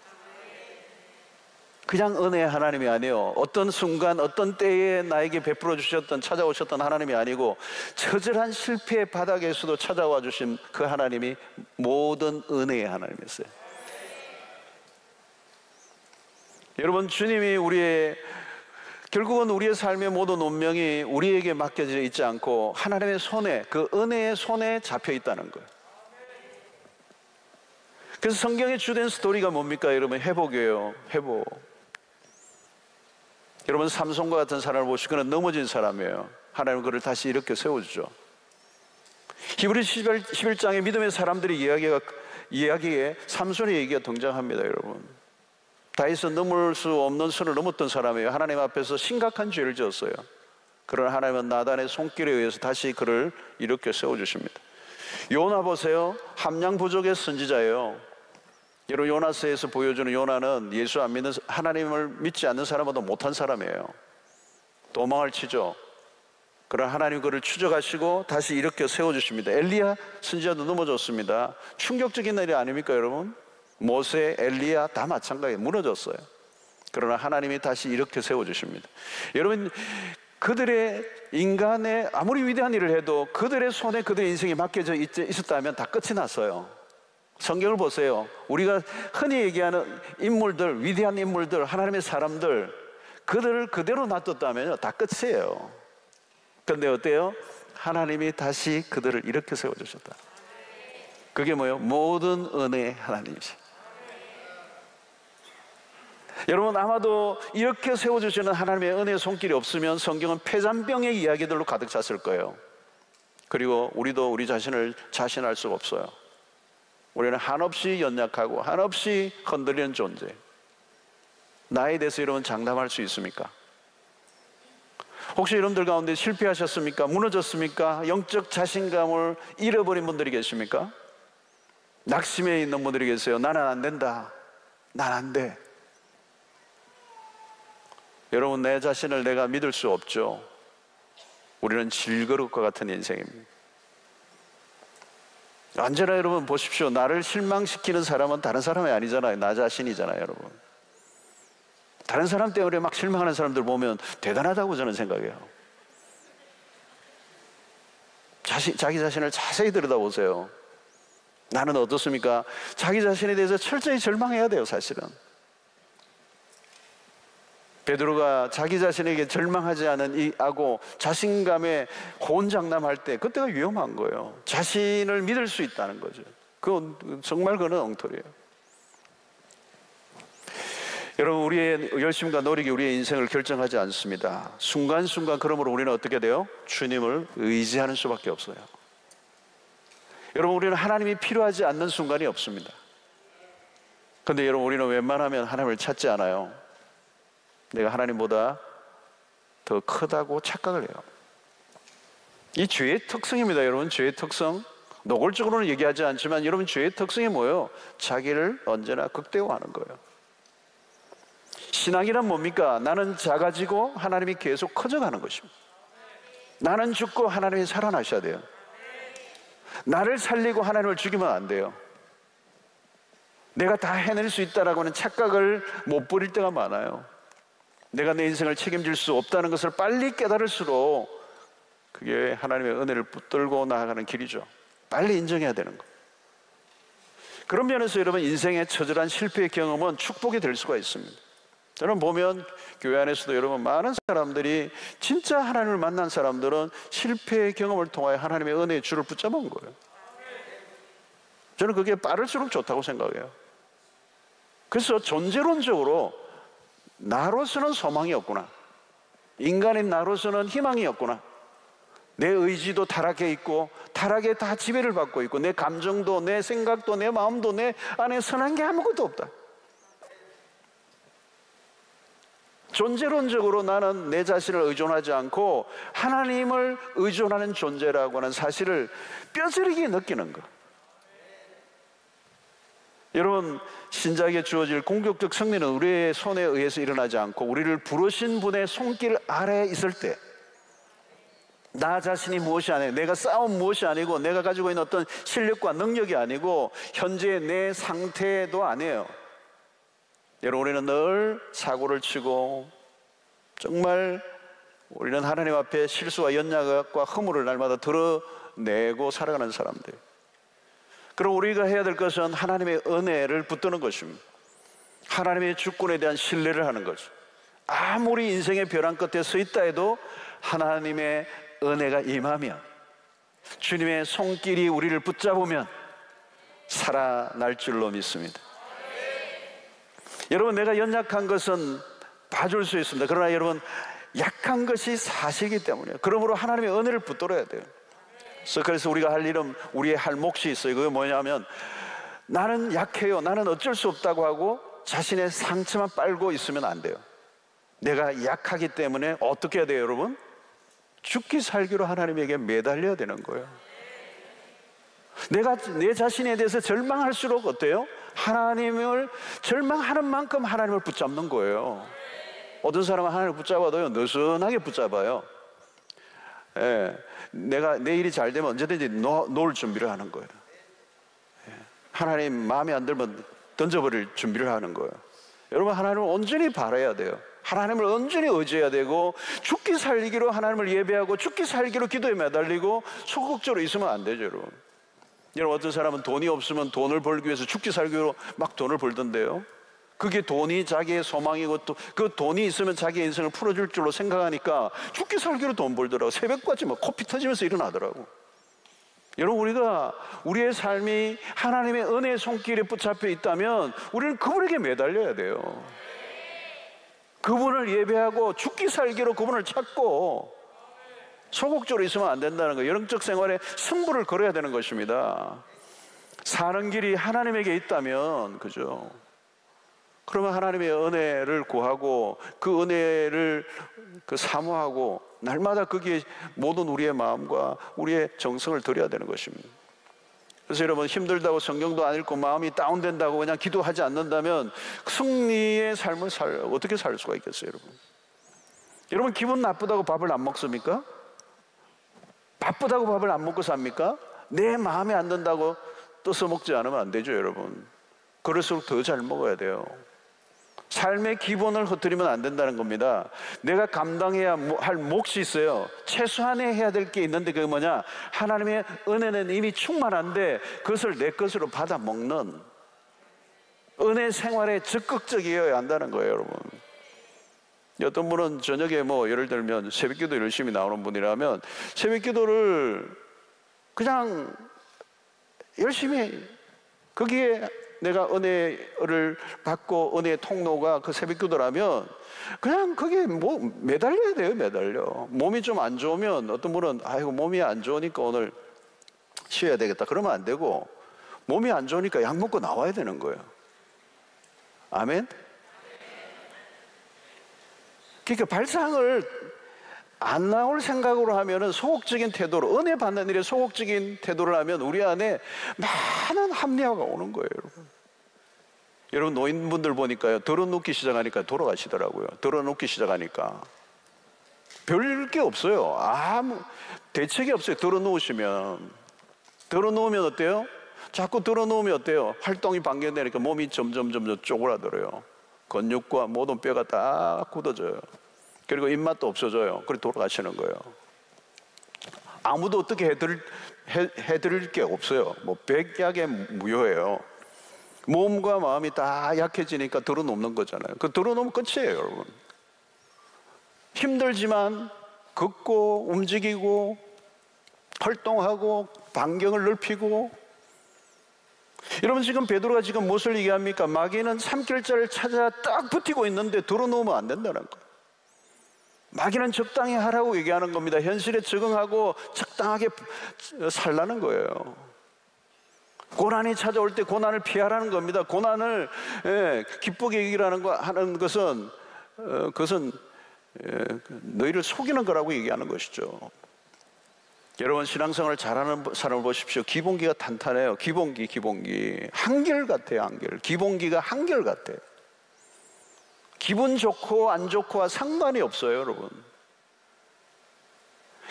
그냥 은혜의 하나님이 아니에요. 어떤 순간, 어떤 때에 나에게 베풀어 주셨던, 찾아오셨던 하나님이 아니고 처절한 실패의 바닥에서도 찾아와 주신 그 하나님이 모든 은혜의 하나님이었어요. 여러분, 주님이 결국은 우리의 삶의 모든 운명이 우리에게 맡겨져 있지 않고 하나님의 손에, 그 은혜의 손에 잡혀 있다는 거예요. 그래서 성경의 주된 스토리가 뭡니까, 여러분? 회복이에요. 회복. 여러분, 삼손과 같은 사람을 보시고 그는 넘어진 사람이에요. 하나님은 그를 다시 이렇게 세워주죠. 히브리서 11장의 믿음의 사람들의 이야기에 삼손의 얘기가 등장합니다, 여러분. 다윗은 넘을 수 없는 선을 넘었던 사람이에요. 하나님 앞에서 심각한 죄를 지었어요. 그러나 하나님은 나단의 손길에 의해서 다시 그를 이렇게 세워주십니다. 요나 보세요. 함량 부족의 선지자예요. 여러분, 요나서에서 보여주는 요나는 예수 안 믿는, 하나님을 믿지 않는 사람보다 못한 사람이에요. 도망을 치죠. 그러나 하나님 그를 추적하시고 다시 이렇게 세워주십니다. 엘리야 선지자도 넘어졌습니다. 충격적인 일이 아닙니까, 여러분? 모세, 엘리야 다 마찬가지예요. 무너졌어요. 그러나 하나님이 다시 이렇게 세워주십니다. 여러분, 그들의 인간의 아무리 위대한 일을 해도 그들의 손에 그들의 인생이 맡겨져 있었다면 다 끝이 났어요. 성경을 보세요. 우리가 흔히 얘기하는 인물들, 위대한 인물들, 하나님의 사람들, 그들을 그대로 놔뒀다면요, 다 끝이에요. 그런데 어때요? 하나님이 다시 그들을 이렇게 세워주셨다. 그게 뭐예요? 모든 은혜의 하나님이시. 여러분, 아마도 이렇게 세워주시는 하나님의 은혜의 손길이 없으면 성경은 폐잔병의 이야기들로 가득 찼을 거예요. 그리고 우리도 우리 자신을 자신할 수가 없어요. 우리는 한없이 연약하고 한없이 흔들리는 존재. 나에 대해서 여러분 장담할 수 있습니까? 혹시 여러분들 가운데 실패하셨습니까? 무너졌습니까? 영적 자신감을 잃어버린 분들이 계십니까? 낙심해 있는 분들이 계세요. 나는 안 된다. 난 안 돼. 여러분, 내 자신을 내가 믿을 수 없죠. 우리는 질그릇과 같은 인생입니다. 언제나 여러분 보십시오. 나를 실망시키는 사람은 다른 사람이 아니잖아요. 나 자신이잖아요, 여러분. 다른 사람 때문에 막 실망하는 사람들 보면 대단하다고 저는 생각해요. 자기 자신을 자세히 들여다보세요. 나는 어떻습니까? 자기 자신에 대해서 철저히 절망해야 돼요, 사실은. 베드로가 자기 자신에게 절망하지 않은 하고 자신감에 호언장담할 때 그때가 위험한 거예요. 자신을 믿을 수 있다는 거죠. 그건 정말 그는 엉터리예요. 여러분, 우리의 열심과 노력이 우리의 인생을 결정하지 않습니다. 순간순간 그러므로 우리는 어떻게 돼요? 주님을 의지하는 수밖에 없어요. 여러분, 우리는 하나님이 필요하지 않는 순간이 없습니다. 그런데 여러분, 우리는 웬만하면 하나님을 찾지 않아요. 내가 하나님보다 더 크다고 착각을 해요. 이 죄의 특성입니다. 여러분, 죄의 특성. 노골적으로는 얘기하지 않지만 여러분, 죄의 특성이 뭐예요? 자기를 언제나 극대화하는 거예요. 신앙이란 뭡니까? 나는 작아지고 하나님이 계속 커져가는 것입니다. 나는 죽고 하나님이 살아나셔야 돼요. 나를 살리고 하나님을 죽이면 안 돼요. 내가 다 해낼 수 있다라고 하는 착각을 못 버릴 때가 많아요. 내가 내 인생을 책임질 수 없다는 것을 빨리 깨달을수록 그게 하나님의 은혜를 붙들고 나아가는 길이죠. 빨리 인정해야 되는 거. 그런 면에서 여러분, 인생의 처절한 실패의 경험은 축복이 될 수가 있습니다. 저는 보면 교회 안에서도 여러분, 많은 사람들이 진짜 하나님을 만난 사람들은 실패의 경험을 통하여 하나님의 은혜의 줄을 붙잡은 거예요. 저는 그게 빠를수록 좋다고 생각해요. 그래서 존재론적으로 나로서는 소망이 없구나, 인간인 나로서는 희망이 없구나, 내 의지도 타락해 있고 타락에 다 지배를 받고 있고 내 감정도 내 생각도 내 마음도 내 안에 선한 게 아무것도 없다. 존재론적으로 나는 내 자신을 의존하지 않고 하나님을 의존하는 존재라고 하는 사실을 뼈저리게 느끼는 것. 여러분, 신자에게 주어질 공격적 승리는 우리의 손에 의해서 일어나지 않고 우리를 부르신 분의 손길 아래에 있을 때, 나 자신이 무엇이 아니고 내가 쌓은 무엇이 아니고 내가 가지고 있는 어떤 실력과 능력이 아니고 현재 내 상태도 아니에요. 여러분, 우리는 늘 사고를 치고 정말 우리는 하나님 앞에 실수와 연약과 허물을 날마다 드러내고 살아가는 사람들. 그럼 우리가 해야 될 것은 하나님의 은혜를 붙드는 것입니다. 하나님의 주권에 대한 신뢰를 하는 거죠. 아무리 인생의 벼랑 끝에 서 있다 해도 하나님의 은혜가 임하면, 주님의 손길이 우리를 붙잡으면 살아날 줄로 믿습니다. 여러분, 내가 연약한 것은 봐줄 수 있습니다. 그러나 여러분, 약한 것이 사실이기 때문에, 그러므로 하나님의 은혜를 붙들어야 돼요. 그래서 우리가 할 일은, 우리의 할 몫이 있어요. 그게 뭐냐면, 나는 약해요, 나는 어쩔 수 없다고 하고 자신의 상처만 빨고 있으면 안 돼요. 내가 약하기 때문에 어떻게 해야 돼요, 여러분? 죽기 살기로 하나님에게 매달려야 되는 거예요. 내가 내 자신에 대해서 절망할수록 어때요? 하나님을 절망하는 만큼 하나님을 붙잡는 거예요. 어떤 사람은 하나님을 붙잡아도요, 느슨하게 붙잡아요. 내가 내 일이 잘 되면 언제든지 놓을 준비를 하는 거예요. 하나님 마음에 안 들면 던져버릴 준비를 하는 거예요. 여러분, 하나님을 온전히 바라야 돼요. 하나님을 온전히 의지해야 되고, 죽기 살기로 하나님을 예배하고 죽기 살기로 기도에 매달리고 소극적으로 있으면 안 되죠, 여러분. 여러분, 어떤 사람은 돈이 없으면 돈을 벌기 위해서 죽기 살기로 막 돈을 벌던데요. 그게 돈이 자기의 소망이고 또 그 돈이 있으면 자기의 인생을 풀어줄 줄로 생각하니까 죽기 살기로 돈 벌더라고. 새벽까지 막 코피 터지면서 일어나더라고. 여러분, 우리가 우리의 삶이 하나님의 은혜의 손길에 붙잡혀 있다면 우리는 그분에게 매달려야 돼요. 그분을 예배하고 죽기 살기로 그분을 찾고 소극적으로 있으면 안 된다는 거예요. 영적 생활에 승부를 걸어야 되는 것입니다. 사는 길이 하나님에게 있다면, 그죠? 그러면 하나님의 은혜를 구하고 그 은혜를 사모하고 날마다 거기에 모든 우리의 마음과 우리의 정성을 들여야 되는 것입니다. 그래서 여러분, 힘들다고 성경도 안 읽고 마음이 다운된다고 그냥 기도하지 않는다면 승리의 삶을 어떻게 살 수가 있겠어요, 여러분? 여러분, 기분 나쁘다고 밥을 안 먹습니까? 바쁘다고 밥을 안 먹고 삽니까? 내 마음에 안 든다고 떠서 먹지 않으면 안 되죠, 여러분. 그럴수록 더 잘 먹어야 돼요. 삶의 기본을 흐트리면 안 된다는 겁니다. 내가 감당해야 할 몫이 있어요. 최소한의 해야 될 게 있는데 그게 뭐냐? 하나님의 은혜는 이미 충만한데 그것을 내 것으로 받아 먹는 은혜 생활에 적극적이어야 한다는 거예요, 여러분. 어떤 분은 저녁에 예를 들면 새벽기도 열심히 나오는 분이라면 새벽기도를 그냥 열심히 거기에 내가 은혜를 받고 은혜의 통로가 그 새벽기도라면 그냥 거기에 매달려야 돼요. 매달려. 몸이 좀 안 좋으면 어떤 분은 아이고 몸이 안 좋으니까 오늘 쉬어야 되겠다 그러면 안 되고 몸이 안 좋으니까 약 먹고 나와야 되는 거예요. 아멘? 그러니까 발상을 안 나올 생각으로 하면은 소극적인 태도로, 은혜 받는 일에 소극적인 태도를 하면 우리 안에 많은 합리화가 오는 거예요, 여러분. 여러분, 노인분들 보니까요, 덜어눕기 시작하니까 돌아가시더라고요. 덜어눕기 시작하니까. 별 게 없어요. 아무 대책이 없어요. 덜어놓으시면. 덜어놓으면 어때요? 자꾸 덜어놓으면 어때요? 활동이 반경되니까 몸이 점점 쪼그라들어요. 근육과 모든 뼈가 다 굳어져요. 그리고 입맛도 없어져요. 그리고 돌아가시는 거예요. 아무도 어떻게 해드릴 게 없어요. 백약에 무효예요. 몸과 마음이 다 약해지니까 덜어놓는 거잖아요. 그 덜어놓으면 끝이에요, 여러분. 힘들지만 걷고 움직이고 활동하고 반경을 넓히고. 여러분, 지금 베드로가 지금 무엇을 얘기합니까? 마귀는 삼킬자를 찾아 딱 붙이고 있는데 덜어놓으면 안 된다는 거예요. 마귀는 적당히 하라고 얘기하는 겁니다. 현실에 적응하고 적당하게 살라는 거예요. 고난이 찾아올 때 고난을 피하라는 겁니다. 고난을 기쁘게 하는 것은 그것은 너희를 속이는 거라고 얘기하는 것이죠. 여러분, 신앙생활을 잘하는 사람을 보십시오. 기본기가 탄탄해요. 기본기 한결같아요. 한결. 기본기가 한결같아요. 기분 좋고 안 좋고와 상관이 없어요, 여러분.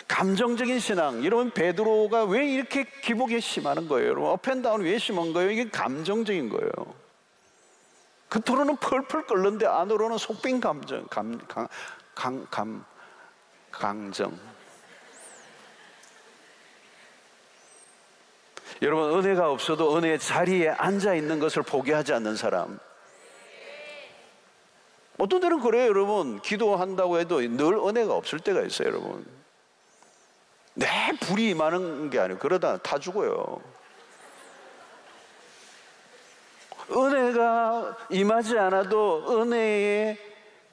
감정적인 신앙. 여러분, 베드로가 왜 이렇게 기복이 심하는 거예요? 여러분, 업앤다운 왜 심한 거예요? 이게 감정적인 거예요. 겉으로는 펄펄 끓는데 안으로는 속빈 감정, 강정. 여러분, 은혜가 없어도 은혜의 자리에 앉아 있는 것을 포기하지 않는 사람. 어떤 때는 그래요, 여러분. 기도한다고 해도 늘 은혜가 없을 때가 있어요, 여러분. 내 불이 임하는 게 아니고 그러다 다 죽어요. 은혜가 임하지 않아도 은혜의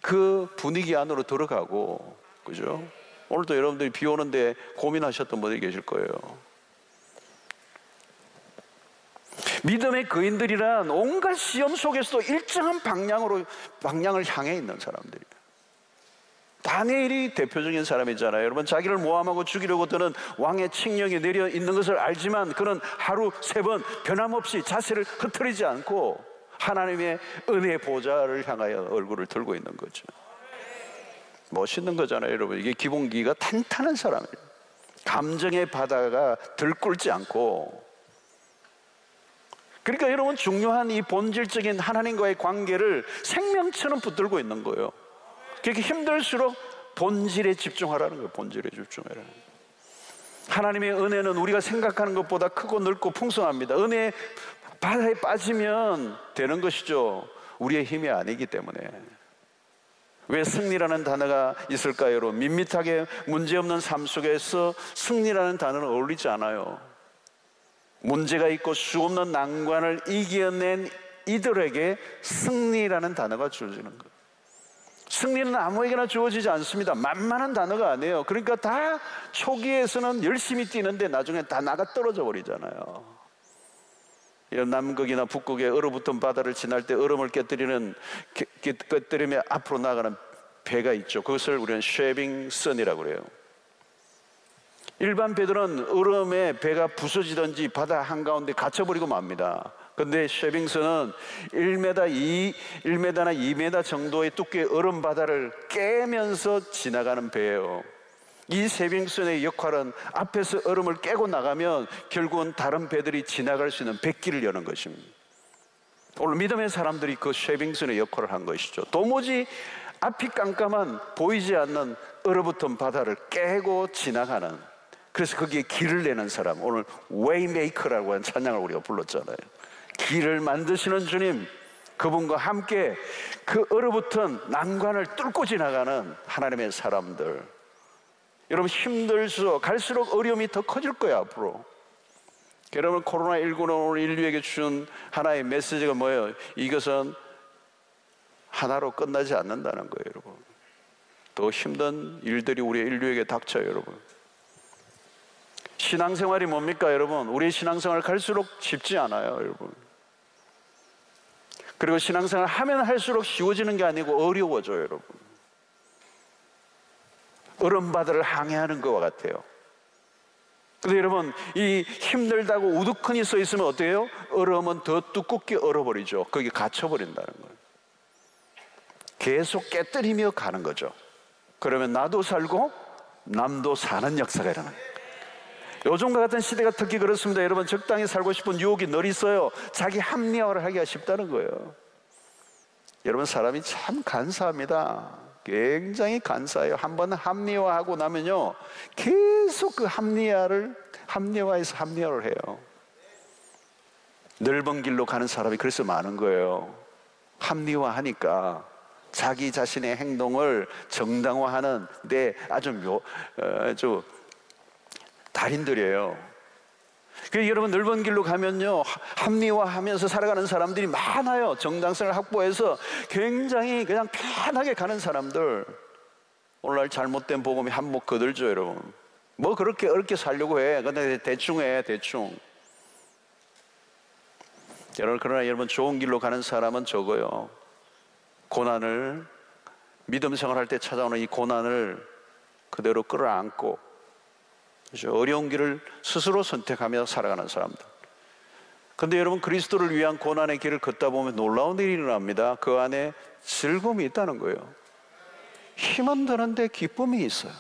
그 분위기 안으로 들어가고, 그죠? 오늘도 여러분들이 비 오는데 고민하셨던 분들이 계실 거예요. 믿음의 거인들이란 온갖 시험 속에서도 일정한 방향을 향해 있는 사람들이에요. 다니엘이 대표적인 사람이잖아요. 여러분, 자기를 모함하고 죽이려고 드는 왕의 칙령이 내려 있는 것을 알지만 그는 하루 3번 변함없이 자세를 흐트리지 않고 하나님의 은혜의 보좌를 향하여 얼굴을 들고 있는 거죠. 멋있는 거잖아요, 여러분. 이게 기본기가 탄탄한 사람이에요. 감정의 바다가 들끓지 않고. 그러니까 여러분, 중요한 이 본질적인 하나님과의 관계를 생명처럼 붙들고 있는 거예요. 그렇게 힘들수록 본질에 집중하라는 거예요. 본질에 집중하라는 거예요. 하나님의 은혜는 우리가 생각하는 것보다 크고 넓고 풍성합니다. 은혜의 바다에 빠지면 되는 것이죠. 우리의 힘이 아니기 때문에. 왜 승리라는 단어가 있을까요, 여러분? 밋밋하게 문제없는 삶 속에서 승리라는 단어는 어울리지 않아요. 문제가 있고 수없는 난관을 이겨낸 이들에게 승리라는 단어가 주어지는 거예요. 승리는 아무에게나 주어지지 않습니다. 만만한 단어가 아니에요. 그러니까 다 초기에서는 열심히 뛰는데 나중에 다 나가 떨어져 버리잖아요. 이런 남극이나 북극의 얼어붙은 바다를 지날 때 얼음을 깨뜨리며 앞으로 나가는 배가 있죠. 그것을 우리는 쉐빙 선이라고 그래요. 일반 배들은 얼음에 배가 부서지든지 바다 한가운데 갇혀버리고 맙니다. 근데 쉐빙선은 1m, 1m나 2m 정도의 두께의 얼음 바다를 깨면서 지나가는 배예요. 이 쉐빙선의 역할은 앞에서 얼음을 깨고 나가면 결국은 다른 배들이 지나갈 수 있는 뱃길을 여는 것입니다. 오늘 믿음의 사람들이 그 쉐빙선의 역할을 한 것이죠. 도무지 앞이 깜깜한 보이지 않는 얼어붙은 바다를 깨고 지나가는, 그래서 거기에 길을 내는 사람, 오늘 웨이메이커라고 하는 찬양을 우리가 불렀잖아요. 길을 만드시는 주님, 그분과 함께 그 얼어붙은 난관을 뚫고 지나가는 하나님의 사람들. 여러분, 힘들수록 갈수록 어려움이 더 커질 거예요, 앞으로. 여러분, 코로나19는 오늘 인류에게 준 하나의 메시지가 뭐예요? 이것은 하나로 끝나지 않는다는 거예요, 여러분. 더 힘든 일들이 우리 인류에게 닥쳐요, 여러분. 신앙생활이 뭡니까, 여러분? 우리의 신앙생활 갈수록 쉽지 않아요, 여러분. 그리고 신앙생활 하면 할수록 쉬워지는 게 아니고 어려워져요, 여러분. 얼음바다를 항해하는 것과 같아요. 근데 여러분, 이 힘들다고 우두커니 서 있으면 어때요? 얼음은 더 두껍게 얼어버리죠. 거기 갇혀버린다는 거예요. 계속 깨뜨리며 가는 거죠. 그러면 나도 살고 남도 사는 역사가 일어나요. 요즘과 같은 시대가 특히 그렇습니다. 여러분, 적당히 살고 싶은 유혹이 늘 있어요. 자기 합리화를 하기가 쉽다는 거예요. 여러분, 사람이 참 간사합니다. 굉장히 간사해요. 한번 합리화하고 나면요, 계속 그 합리화해서 합리화를 해요. 넓은 길로 가는 사람이 그래서 많은 거예요. 합리화하니까 자기 자신의 행동을 정당화하는 데 아주 달인들이에요. 그래서 여러분, 넓은 길로 가면요, 합리화하면서 살아가는 사람들이 많아요. 정당성을 확보해서 굉장히 그냥 편하게 가는 사람들. 오늘날 잘못된 복음이 한몫 거들죠, 여러분. 뭐 그렇게 어렵게 살려고 해. 근데 대충 해, 대충. 그러나 여러분, 좋은 길로 가는 사람은 적어요. 고난을, 믿음 생활할 때 찾아오는 이 고난을 그대로 끌어안고 어려운 길을 스스로 선택하며 살아가는 사람들. 그런데 여러분, 그리스도를 위한 고난의 길을 걷다 보면 놀라운 일이 일어납니다. 그 안에 즐거움이 있다는 거예요. 힘은 드는데 기쁨이 있어요.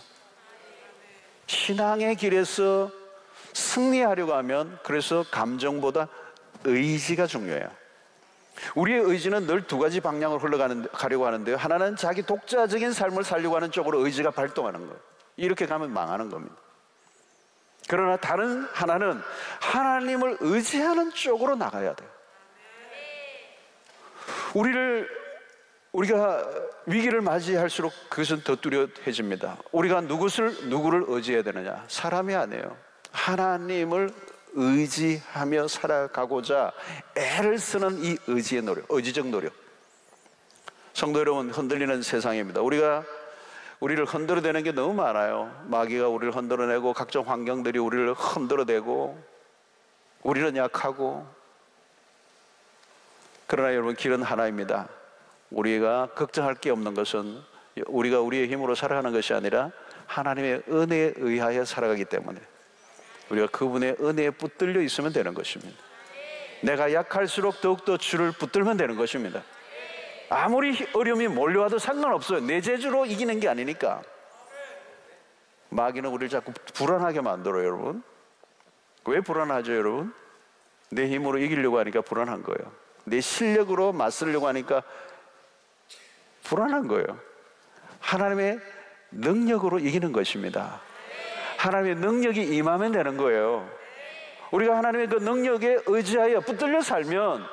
신앙의 길에서 승리하려고 하면, 그래서 감정보다 의지가 중요해요. 우리의 의지는 늘 두 가지 방향으로 흘러가려고 하는데요, 하나는 자기 독자적인 삶을 살려고 하는 쪽으로 의지가 발동하는 거예요. 이렇게 가면 망하는 겁니다. 그러나 다른 하나는 하나님을 의지하는 쪽으로 나가야 돼요. 우리가 위기를 맞이할수록 그것은 더 뚜렷해집니다. 우리가 누구를 의지해야 되느냐? 사람이 아니에요. 하나님을 의지하며 살아가고자 애를 쓰는 이 의지의 노력, 의지적 노력. 성도 여러분, 흔들리는 세상입니다. 우리를 흔들어대는 게 너무 많아요. 마귀가 우리를 흔들어내고, 각종 환경들이 우리를 흔들어대고, 우리는 약하고. 그러나 여러분, 길은 하나입니다. 우리가 걱정할 게 없는 것은 우리가 우리의 힘으로 살아가는 것이 아니라 하나님의 은혜에 의하여 살아가기 때문에 우리가 그분의 은혜에 붙들려 있으면 되는 것입니다. 내가 약할수록 더욱더 주를 붙들면 되는 것입니다. 아무리 어려움이 몰려와도 상관없어요. 내 재주로 이기는 게 아니니까. 마귀는 우리를 자꾸 불안하게 만들어요, 여러분. 왜 불안하죠, 여러분? 내 힘으로 이기려고 하니까 불안한 거예요. 내 실력으로 맞서려고 하니까 불안한 거예요. 하나님의 능력으로 이기는 것입니다. 하나님의 능력이 임하면 되는 거예요. 우리가 하나님의 그 능력에 의지하여 붙들려 살면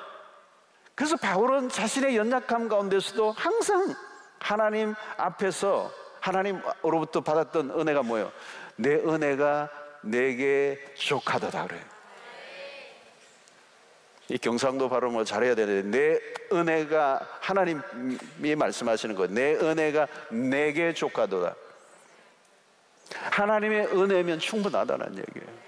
그래서 바울은 자신의 연약함 가운데서도 항상 하나님 앞에서 하나님으로부터 받았던 은혜가 뭐예요? 내 은혜가 내게 족하도다 그래요. 이 경상도 발음을 잘해야 되는데, 내 은혜가, 하나님이 말씀하시는 거예요. 내 은혜가 내게 족하도다. 하나님의 은혜면 충분하다는 얘기예요.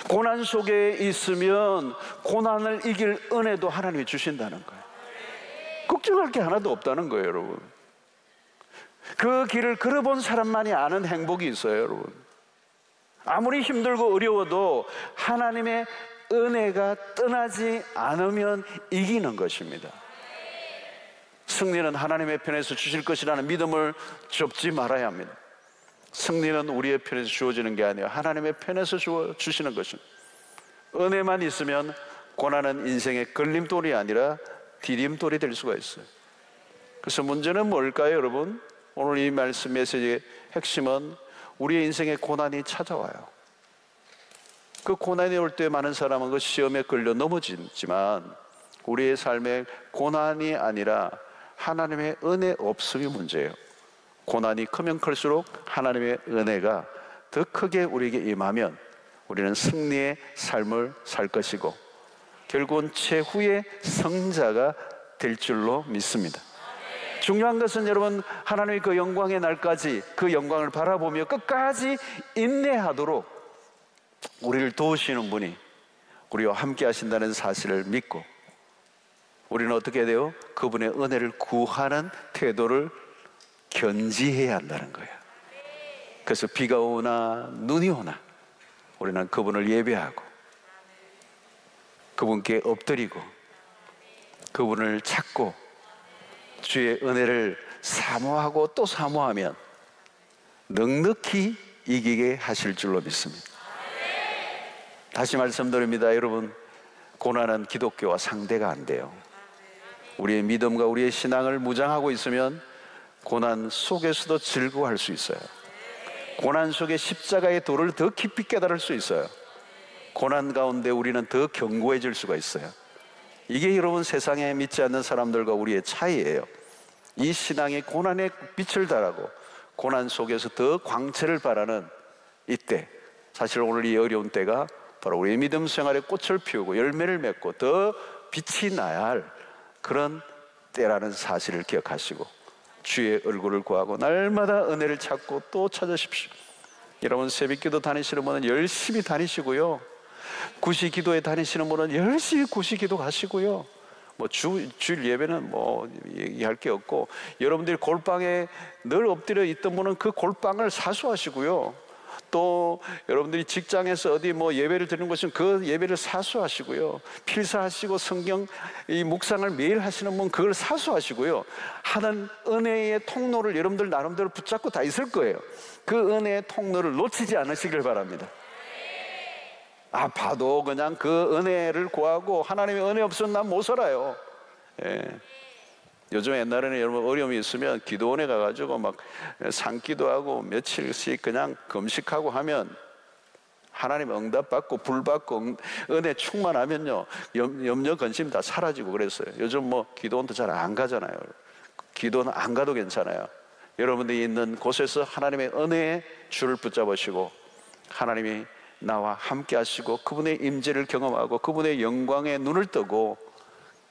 고난 속에 있으면 고난을 이길 은혜도 하나님이 주신다는 거예요. 걱정할 게 하나도 없다는 거예요, 여러분. 그 길을 걸어본 사람만이 아는 행복이 있어요, 여러분. 아무리 힘들고 어려워도 하나님의 은혜가 떠나지 않으면 이기는 것입니다. 승리는 하나님의 편에서 주실 것이라는 믿음을 접지 말아야 합니다. 승리는 우리의 편에서 주어지는 게 아니에요. 하나님의 편에서 주시는 것입니다. 은혜만 있으면 고난은 인생의 걸림돌이 아니라 디딤돌이 될 수가 있어요. 그래서 문제는 뭘까요, 여러분? 오늘 이 말씀 메시지의 핵심은 우리의 인생에 고난이 찾아와요. 그 고난이 올 때 많은 사람은 그 시험에 걸려 넘어지지만 우리의 삶에 고난이 아니라 하나님의 은혜 없음이 문제예요. 고난이 크면 클수록 하나님의 은혜가 더 크게 우리에게 임하면 우리는 승리의 삶을 살 것이고 결국은 최후의 성자가 될 줄로 믿습니다. 중요한 것은 여러분, 하나님의 그 영광의 날까지 그 영광을 바라보며 끝까지 인내하도록 우리를 도우시는 분이 우리와 함께 하신다는 사실을 믿고 우리는 어떻게 해야 돼요? 그분의 은혜를 구하는 태도를 견지해야 한다는 거예요. 그래서 비가 오나 눈이 오나 우리는 그분을 예배하고 그분께 엎드리고 그분을 찾고 주의 은혜를 사모하고 또 사모하면 넉넉히 이기게 하실 줄로 믿습니다. 다시 말씀드립니다. 여러분, 고난은 기독교와 상대가 안 돼요. 우리의 믿음과 우리의 신앙을 무장하고 있으면 고난 속에서도 즐거워할 수 있어요. 고난 속에 십자가의 도를 더 깊이 깨달을 수 있어요. 고난 가운데 우리는 더 견고해질 수가 있어요. 이게 여러분, 세상에 믿지 않는 사람들과 우리의 차이예요. 이 신앙이 고난의 빛을 발하고 고난 속에서 더 광채를 발하는 이때, 사실 오늘 이 어려운 때가 바로 우리의 믿음 생활에 꽃을 피우고 열매를 맺고 더 빛이 나야 할 그런 때라는 사실을 기억하시고 주의 얼굴을 구하고 날마다 은혜를 찾고 또 찾으십시오. 여러분, 새벽기도 다니시는 분은 열심히 다니시고요, 구시기도에 다니시는 분은 열심히 구시기도 가시고요, 주일 예배는 얘기할 게 없고, 여러분들이 골방에 늘 엎드려 있던 분은 그 골방을 사수하시고요, 또 여러분들이 직장에서 어디 예배를 드리는 것은 그 예배를 사수하시고요, 필사하시고 성경 이 묵상을 매일 하시는 분 그걸 사수하시고요, 하는 은혜의 통로를 여러분들 나름대로 붙잡고 다 있을 거예요. 그 은혜의 통로를 놓치지 않으시길 바랍니다. 봐도 그냥 그 은혜를 구하고 하나님의 은혜 없으면 난 못 살아요. 요즘 옛날에는 여러분 어려움이 있으면 기도원에 가가지고 막 산기도 하고 며칠씩 그냥 금식하고 하면 하나님 응답받고 불받고 은혜 충만하면요 염려 근심 다 사라지고 그랬어요. 요즘 기도원도 잘 안 가잖아요. 기도는 안 가도 괜찮아요. 여러분들이 있는 곳에서 하나님의 은혜의 줄을 붙잡으시고 하나님이 나와 함께 하시고 그분의 임재를 경험하고 그분의 영광에 눈을 뜨고,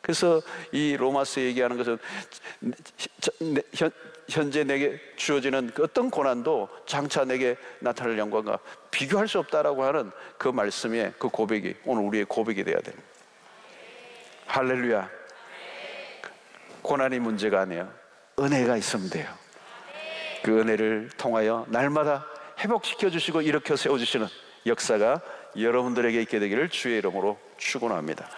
그래서 이 로마서 얘기하는 것은 현재 내게 주어지는 어떤 고난도 장차 내게 나타날 영광과 비교할 수 없다라고 하는 그 말씀의 그 고백이 오늘 우리의 고백이 되어야 됩니다. 할렐루야. 고난이 문제가 아니에요. 은혜가 있으면 돼요. 그 은혜를 통하여 날마다 회복시켜 주시고 일으켜 세워주시는 역사가 여러분들에게 있게 되기를 주의 이름으로 축원합니다.